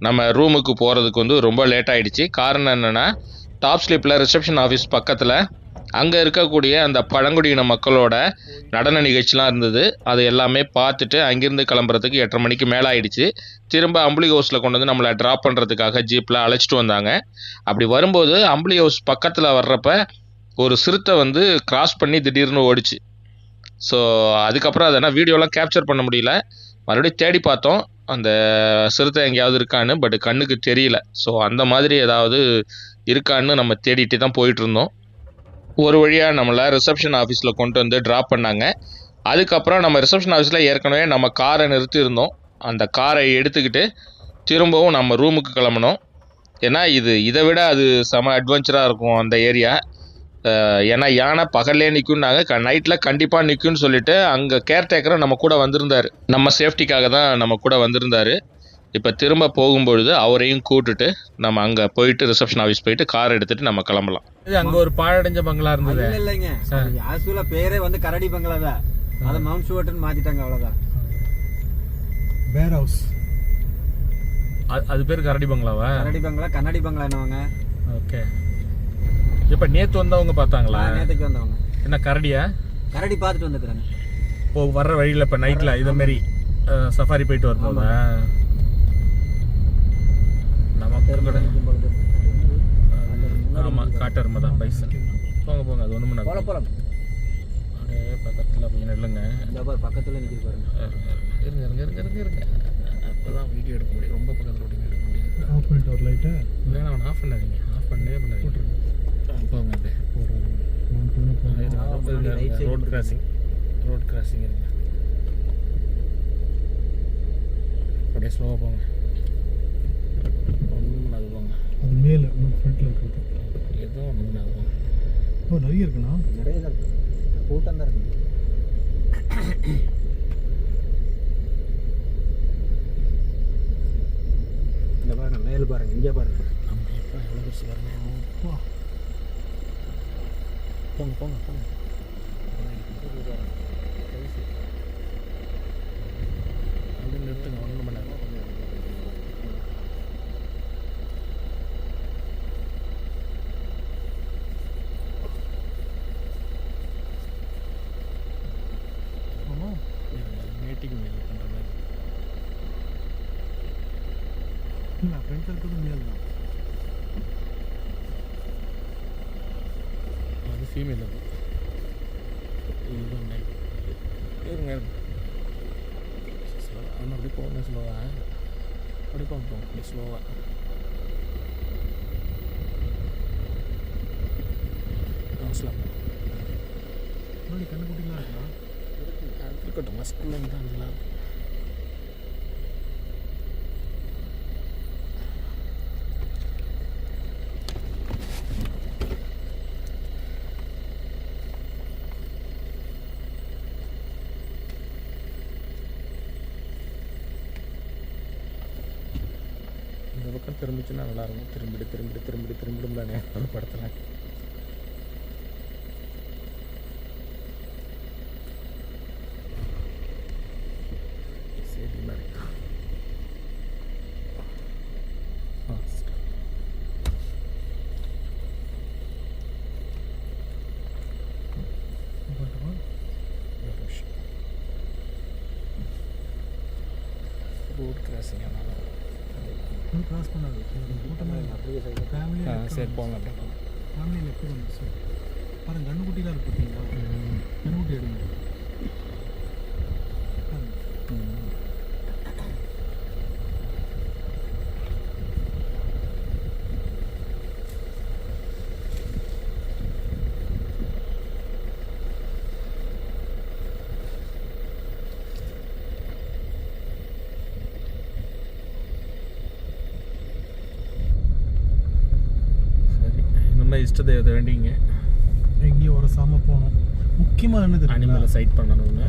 நம்ம ரூமுக்கு போகிறதுக்கு வந்து ரொம்ப லேட் ஆகிடுச்சு. காரணம் என்னென்னா டாப் ஸ்லிப்பில் ரிசப்ஷன் ஆஃபீஸ் பக்கத்தில் அங்கே இருக்கக்கூடிய அந்த பழங்குடியின மக்களோட நடன நிகழ்ச்சிலாம் இருந்தது. அது எல்லாமே பார்த்துட்டு அங்கேருந்து கிளம்புறதுக்கு 8:30 மணிக்கு மேலே ஆகிடுச்சு. திரும்ப அம்பளி ஹவுஸில் கொண்டு வந்து நம்மளை ட்ராப் பண்ணுறதுக்காக ஜீப்பில் அழைச்சிட்டு வந்தாங்க. அப்படி வரும்போது அம்பளி ஹவுஸ் பக்கத்தில் வர்றப்ப ஒரு சிறுத்தை வந்து கிராஸ் பண்ணி திடீர்னு ஓடிச்சு. ஸோ அதுக்கப்புறம் அதை வீடியோலாம் கேப்சர் பண்ண முடியல. மறுபடியும் தேடி பார்த்தோம் அந்த சிறுத்தை எங்கேயாவது இருக்கான்னு, பட் கண்ணுக்கு தெரியல. ஸோ அந்த மாதிரி ஏதாவது இருக்கான்னு நம்ம தேடிட்டு தான் போயிட்டு இருந்தோம். ஒரு வழியாக நம்மளை ரிசப்ஷன் ஆஃபீஸில் கொண்டு வந்து ட்ராப் பண்ணாங்க. அதுக்கப்புறம் நம்ம ரிசப்ஷன் ஆஃபீஸில் ஏற்கனவே நம்ம காரை நிறுத்தியிருந்தோம். அந்த காரை எடுத்துக்கிட்டு திரும்பவும் நம்ம ரூமுக்கு கிளம்பணும். ஏன்னா இதை விட அது செம அட்வென்ச்சராக இருக்கும் அந்த ஏரியா. ஏன்னா யானை பகல்லே நிற்கும்னாங்க, நைட்டில் கண்டிப்பாக நிற்கும்னு சொல்லிட்டு அங்கே கேர்டேக்கரை நம்ம கூட வந்திருந்தார். நம்ம சேஃப்டிக்காக தான் நம்ம கூட வந்திருந்தார். இப்போ திரும்ப போகும்பொழுது அவரையும் கூட்டுட்டு நம்ம அங்கே போயிட்டு ரிசப்ஷன் ஆஃபீஸ் போயிட்டு கார் எடுத்துட்டு நம்ம கிளம்பலாம். அங்கே ஒரு பாழடைஞ்ச பங்களா இருந்தது. இல்லைங்க, ஆக்சுவலா பேரே வந்து கரடி பங்களா தான். அதை மவுண்ட் ஷூவர்ட்னு மாத்திட்டாங்க, அவ்வளவுதான். பேர் ஹவுஸ் அது பேர் கரடி பங்களாவா? கரடி பங்களா, கண்ணாடி பங்களா என்னவாங்க. ஓகே. இப்போ நேற்று வந்தவங்க பார்த்தாங்களா? நேற்றுக்கு வந்தவங்க. என்ன கரடியா? கரடி பார்த்துட்டு வந்துக்கிறாங்க. இப்போ வர்ற வழியில் இப்போ நைட்டில் இதே மாதிரி சஃபாரி போயிட்டு வரணுமா? ஆமாம், காட்டெருமை தான், பைசன். போங்க அது ஒன்றும் பண்ணாது. போகலாம். அப்படியே பக்கத்தில் போய் நில்லுங்க. பக்கத்தில் நிற்கிது பாருங்க. இருங்க. அப்போ தான் வீடியோ எடுக்க முடியும். ரொம்ப பக்கத்தில் ஓட்டி எடுக்க முடியாது. ஆஃப் பண்ணிட்டு ஒரு லைட்டை இல்லைன்னா அவன் ஆஃப் பண்ணாதீங்க. ஆஃப் பண்ணவே பண்ணாதீங்க. போங்க அப்படியே. ரோட் கிராசிங் இருங்க. அப்படியே ஸ்லோவாக போங்க. ஒன்றும் அது போங்க. அது மேலே ஃப்ரண்ட்டில் இருக்குது. ஏதோ ஒன்று ஓ நிறைய இருக்குண்ணா. நிறைய தான் இருக்குது, கூட்டம் தான் இருக்குது. இந்த பாருங்க, மேல் பாருங்க, இங்கே பாருங்க. நம்ம எப்போ எவ்வளோ பெருசு வரணும். போங்க போங்க போங்க. அது நிறுத்துங்க, 1 மணி நேரம். மீட்டிங் மேலே பண்ணுற மாதிரி. இல்லை ஃப்ரெண்ட்ஸ் இருக்கிறது மேல் தான். அது ஃபீமேல். அது இது மேல். இருங்க ஸ்லோவாக ஒன்று அப்படி போங்க, ஸ்லோவாக அப்படி போங்க அப்படி ஸ்லோவாக. முன்னாடி கண்ணுக்குட்டிலாம் இருக்குண்ணா. அது இருக்கட்டும், மஸ்குலன் தான் நல்லா. இந்த பக்கம் திரும்பிச்சுன்னா நல்லாயிருக்கும். திரும்பிடும் தானே அந்த படத்தில். சரி மாதிரி ரோட் கிராசிங் ஆனால் கிராஸ் பண்ணாது கூட்டமாக அப்படியே சைடு ஃபேமிலி. சரி போங்க அப்படியே போங்க. ஃபேமிலியில் எப்படி வந்துச்சு பாருங்க, கண்ணுக்குட்டிலாம் இருக்கு பார்த்தீங்களா? கண்ணுக்குட்டி எடுங்க. இஷ்ட தெய்வத்தை வேண்டிங்க. எங்கேயும் ஒரு சாம போகணும். முக்கியமாக என்னது அனிமலை சைட் பண்ணணுங்க.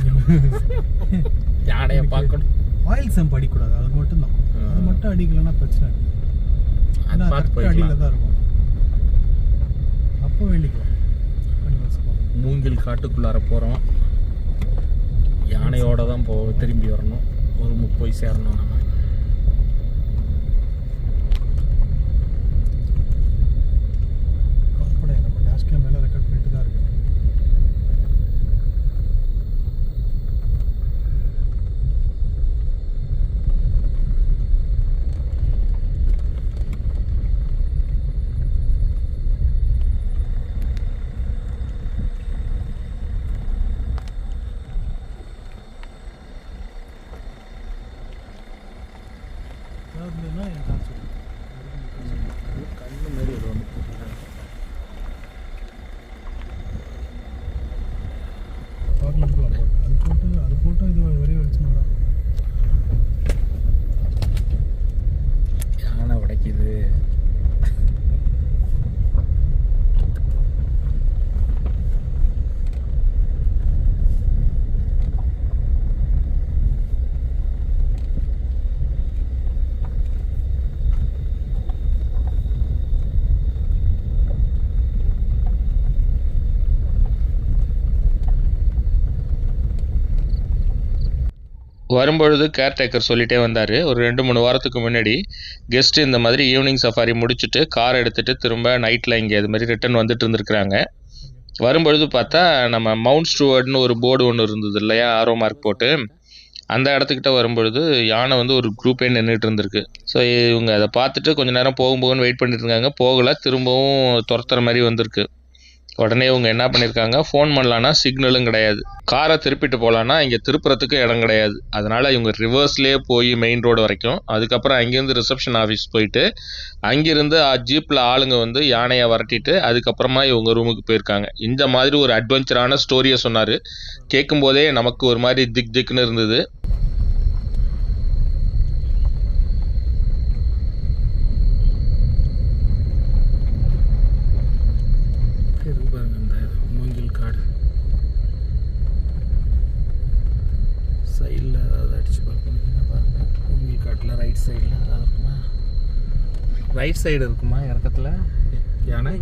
யானையை பார்க்கணும். ஆயில் சம்ப் அடிக்கூடாது, அது மட்டும்தான். அது மட்டும் அடிக்கலைன்னா பிரச்சனை. அது பார்த்து அடியில் தான் இருக்கும். அப்போ வேண்டிக்கலாம். மூங்கில் காட்டுக்குள்ளார போகிறோம். யானையோட தான் திரும்பி வரணும். ஒரு போய் சேரணும் நம்ம. நம்ம டேஷ் கேம் மேலே ரெக்கார்ட் பண்ணிட்டு தான் இருக்கு. கண்ணு மாரி அது வந்து அது போட்டு இது வெளியே வெளிச்சமாக தான் யானை உடைக்குது. வரும்பொழுது கேர்டேக்கர் சொல்லிகிட்டே வந்தார். ஒரு 2-3 வாரத்துக்கு முன்னாடி கெஸ்ட்டு இந்த மாதிரி ஈவினிங் சஃபாரி முடிச்சுட்டு கார் எடுத்துகிட்டு திரும்ப நைட்டில் இங்கே இது மாதிரி ரிட்டன் வந்துட்டு இருந்திருக்கிறாங்க. வரும்பொழுது பார்த்தா நம்ம மவுண்ட் ஸ்டூவர்ட்னு ஒரு போர்டு ஒன்று இருந்தது இல்லையா, ஆரோ மார்க் போட்டு, அந்த இடத்துக்கிட்ட வரும்பொழுது யானை வந்து ஒரு குரூப்பே நின்றுட்டு இருந்திருக்கு. ஸோ இவங்க அதை பார்த்துட்டு கொஞ்சம் நேரம் போகும்போதுன்னு வெயிட் பண்ணிட்டு இருக்காங்க. போகலை, திரும்பவும் துரத்துற மாதிரி வந்திருக்கு. உடனே இவங்க என்ன பண்ணியிருக்காங்க, ஃபோன் பண்ணலான்னா சிக்னலும் கிடையாது, காரை திருப்பிட்டு போகலான்னா இங்கே திருப்புறத்துக்கு இடம் கிடையாது. அதனால் இவங்க ரிவர்ஸ்லேயே போய் மெயின் ரோடு வரைக்கும், அதுக்கப்புறம் அங்கேருந்து ரிசப்ஷன் ஆஃபீஸ் போயிட்டு அங்கேருந்து ஜீப்பில் ஆளுங்க வந்து யானையை வரட்டிட்டு அதுக்கப்புறமா இவங்க ரூமுக்கு போயிருக்காங்க. இந்த மாதிரி ஒரு அட்வென்ச்சரான ஸ்டோரியை சொன்னார். கேட்கும்போதே நமக்கு ஒரு மாதிரி திக்குன்னு இருந்தது. ரைட் சைடு இருக்குமா இறக்கத்தில் யானை?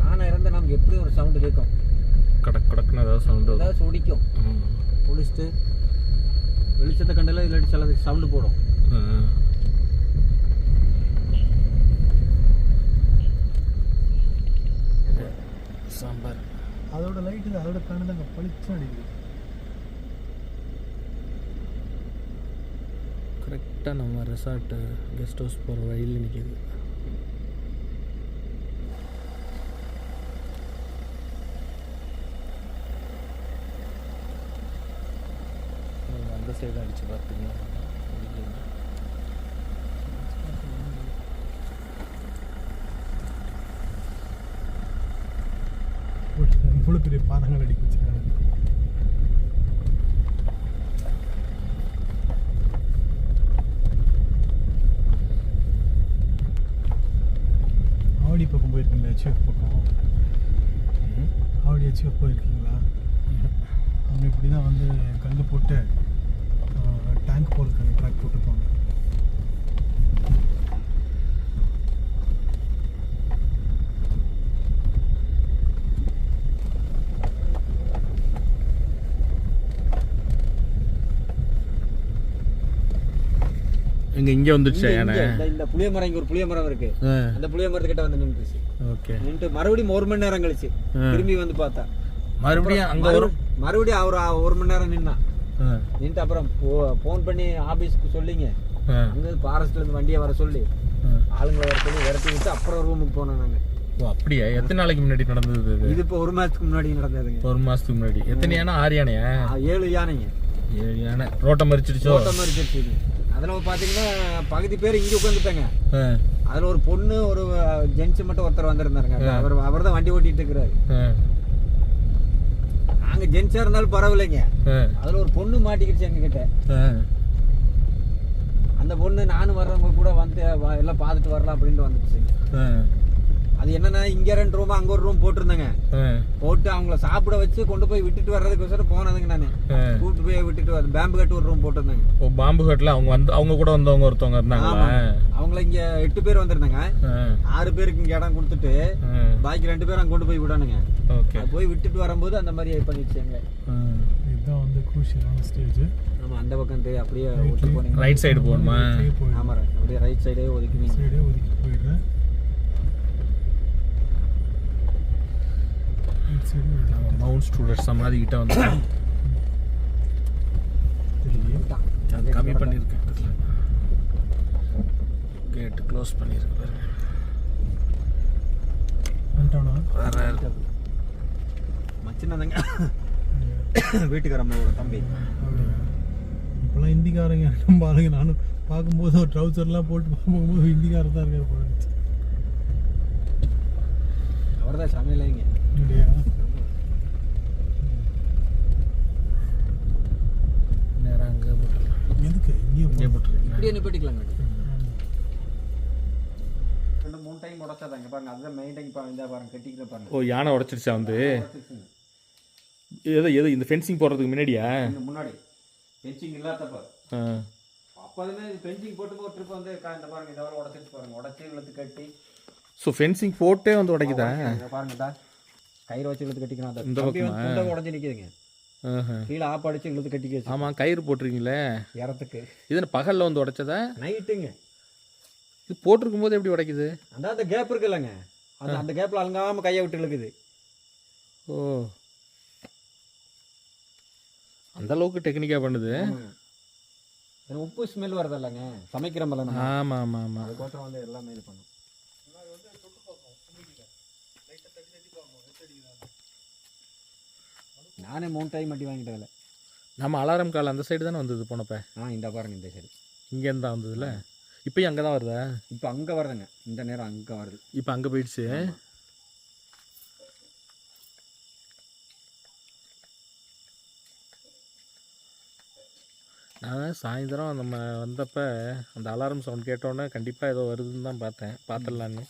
யானை இறந்தால் நமக்கு எப்படி ஒரு சவுண்டு கேட்கும், கடக் கடக்குன்னு ஏதாவது சவுண்டு ஏதாவது ஒடிக்கும். ஒடிச்சிட்டு வெளிச்சத்தை கண்டல இல்லாட்டி சில சவுண்டு போடும். சாம்பார் அதோட லைட்டு அதோட கண்ணு தாங்க பளிச்சு அடிக்குது. கரெக்டாக நம்ம ரெசார்ட்டு கெஸ்ட் ஹவுஸ் போகிற வழியில் நிற்கிது. அந்த சைடு அடிச்சு பார்த்தீங்கன்னா இவ்வளோ பெரிய பாதங்கள் அடிக்க வச்சிருக்காங்க. ஆவடி பக்கம் போயிருக்கீங்களா? ஹெச்எஃப் பக்கம் ஆவடி ஹெச்எஃப் போயிருக்கீங்களா? அவங்க இப்படி தான் வந்து கல் போட்டு டேங்க் போகிறதுக்கான ட்ராக் போட்டுருப்பாங்க. இங்கே வந்துடுச்சா யானை? இந்த புளிய மரம், இங்கே ஒரு புளிய மரம் இருக்கு, அந்த புளிய மரத்துக்கிட்ட வந்து நின்றுச்சு. ஓகே. நின்று மறுபடியும் 1 மணி நேரம் கழிச்சு திரும்பி வந்து பார்த்தா மறுபடியும் அங்கே வரும். மறுபடியும் அவர் 1 மணி நேரம் நின்று அப்புறம் ஃபோன் பண்ணி ஆபீஸ்க்கு சொல்லிங்க, அங்கே ஃபாரஸ்ட்ல இருந்து வண்டியை வர சொல்லி ஆளுங்களை வர சொல்லி விரட்டி விட்டு அப்புறம் ரூமுக்கு போனோம் நாங்கள். ஓ அப்படியா? எத்தனை நாளைக்கு முன்னாடி நடந்தது இது? இப்போ 1 மாதத்துக்கு முன்னாடி நடந்ததுங்க. 1 மாதத்துக்கு முன்னாடி. எத்தனை யானை? 6 யானையா? 7 யானைங்க. 7 யானை ரோட்டை மறிச்சிடுச்சோ? ரோட்டை மறிச்சிடுச்சு. அதில் பார்த்தீங்கன்னா பகுதி பேர் இங்கே உட்காந்துட்டாங்க. அதில் ஒரு பொண்ணு ஒரு ஜென்ஸ் மட்டும் ஒருத்தர் வந்திருந்தாருங்க. அவர் தான் வண்டி ஓட்டிட்டு இருக்கிறாரு. நாங்கள் ஜென்ஸாக இருந்தாலும் பரவாயில்லைங்க, அதில் ஒரு பொண்ணு மாட்டிக்கிடுச்சு எங்ககிட்ட. அந்த பொண்ணு நானும் வர்றவங்க கூட வந்து எல்லாம் பார்த்துட்டு வரலாம் அப்படின்ட்டு வந்துடுச்சுங்க. அது என்னன்னா இங்கே 2 ரூம் அங்கே ஒரு ரூம் போட்டிருந்தாங்க. போட்டு அவங்கள சாப்பிட வச்சு கொண்டு போய் விட்டுட்டு வர்றதுக்கோசரம் போனதுங்க. நான் கூப்பிட்டு போய் விட்டுட்டு பேம்பு கட்டு ஒரு ரூம் போட்டிருந்தாங்க. ஓ பாம்பு கட்டில் அவங்க கூட வந்தவங்க ஒருத்தவங்க இருந்தாங்க. அவங்கள இங்க 8 பேர் வந்திருந்தாங்க. 6 பேருக்கு இங்க இடம் கொடுத்துட்டு பாக்கி 2 பேர் அங்க கொண்டு போய் விடணுங்க. போய் விட்டுட்டு வரும்போது அந்த மாதிரி பண்ணிடுச்சுங்க. இதுதான் வந்து குரூஷியலான ஸ்டேஜ். நம்ம அந்த பக்கம் அப்படியே விட்டு போனீங்க. ரைட் சைடு போகணுமா? ஆமா, அப்படியே ரைட் சைடே ஒதுக்கி போயிடுறேன். மவுண்ட் ஸ்டூடெண்ட் சமாதி கிட்ட வந்து அது கம்மி பண்ணியிருக்கேன். கேட்டு க்ளோஸ் பண்ணியிருக்கேன். மச்சினதாங்க வீட்டுக்கார அம்மாவோட தம்பி. இப்போலாம் ஹிந்திக்காரங்க நம்ம ஆளுங்க. நானும் பார்க்கும்போது ஒரு ட்ரௌசர்லாம் போட்டு பார்க்கும்போது ஹிந்திக்காரர் தான் இருக்கார். அவர் தான் சமையலைங்க. நேரம் அங்கே போட்டுருலாம். எதுக்கு இங்கே போட்டுருக்கீங்க? இப்படியே நிப்பட்டிக்கலாங்க. 2-3 டைம் உடச்சாதாங்க பாருங்க. அதுதான் மெயின் டைம் பாருங்க கட்டிக்கிற பாருங்க. ஓ யானை உடச்சிருச்சா வந்து? எது இந்த ஃபென்சிங் போடுறதுக்கு முன்னாடியா? முன்னாடி ஃபென்சிங் இல்லாதப்ப அப்போதுமே ஃபென்சிங் போட்டு ஒரு ட்ரிப் வந்து இந்த பாருங்க இந்த வரை உடச்சிருச்சு பாருங்க. உடச்சி இழுத்து கட்டி. ஸோ ஃபென்சிங் போட்டே வந்து உடைக்குதா? பாருங்கடா கயிறு வச்சு இழுத்து கட்டிக்கணும். இந்த பக்கம் உடஞ்சி நிற்கிதுங்க. கீழே ஆப் அடிச்சு இழுத்து கட்டிக்க. ஆமாம் கயிறு போட்டிருக்கீங்களே இடத்துக்கு. இது பகலில் வந்து உடைச்சதா? நைட்டுங்க. இது போட்டிருக்கும் போது எப்படி உடைக்குது? அந்த கேப் இருக்கு இல்லைங்க, அந்த கேப்பில் அலங்காமல் கையை விட்டு இழுக்குது. ஓ அந்த அளவுக்கு டெக்னிக்காக பண்ணுது. உப்பு ஸ்மெல் வருது இல்லைங்க சமைக்கிறோம்ல. ஆமாம் ஆமாம் ஆமாம். அதுக்கோசரம் வந்து எல்லாமே இது பண்ணும். நானே 3 டைம் மட்டி வாங்கிட்டதில்ல. நம்ம அலாரம் கால் அந்த சைடு தானே வந்தது போனப்ப? இந்த பாருங்க இந்த சைடு இங்கேருந்து தான் வந்ததுல. இப்போயும் அங்கே தான் வருதா? இப்போ அங்கே வருதுங்க. இந்த நேரம் அங்கே வருது. இப்போ அங்கே போயிடுச்சு. நான் சாயந்தரம் நம்ம வந்தப்போ அந்த அலாரம் சவுண்ட் கேட்டோன்னே கண்டிப்பாக ஏதோ வருதுன்னு தான் பார்த்துடலான்னு.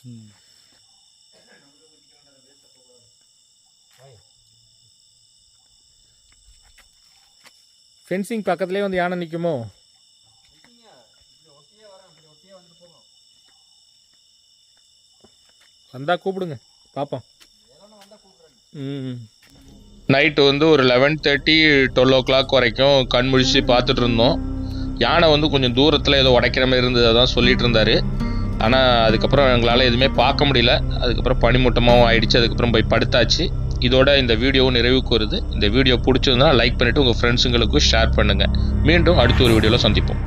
ஃபென்சிங் பக்கத்துலேயே வந்து யானை நிற்குமோ? வந்தால் கூப்பிடுங்க பார்ப்போம். நைட்டு வந்து ஒரு 11:30 12 o'clock வரைக்கும் கண் முழிச்சு பார்த்துட்டு இருந்தோம். யானை வந்து கொஞ்சம் தூரத்தில் ஏதோ உடைக்கிற மாதிரி இருந்தது, அதான் சொல்லிட்டு இருந்தார். ஆனால் அதுக்கப்புறம் எங்களால் எதுவுமே பார்க்க முடியல. அதுக்கப்புறம் பனிமூட்டமாகவும் ஆயிடுச்சு. அதுக்கப்புறம் போய் படுத்தாச்சு. இதோட இந்த வீடியோவும் நிறைவுக்கு வருது. இந்த வீடியோ பிடிச்சிருந்தா லைக் பண்ணிவிட்டு உங்கள் ஃப்ரெண்ட்ஸுங்களுக்கும் ஷேர் பண்ணுங்கள். மீண்டும் அடுத்த ஒரு வீடியோவில் சந்திப்போம்.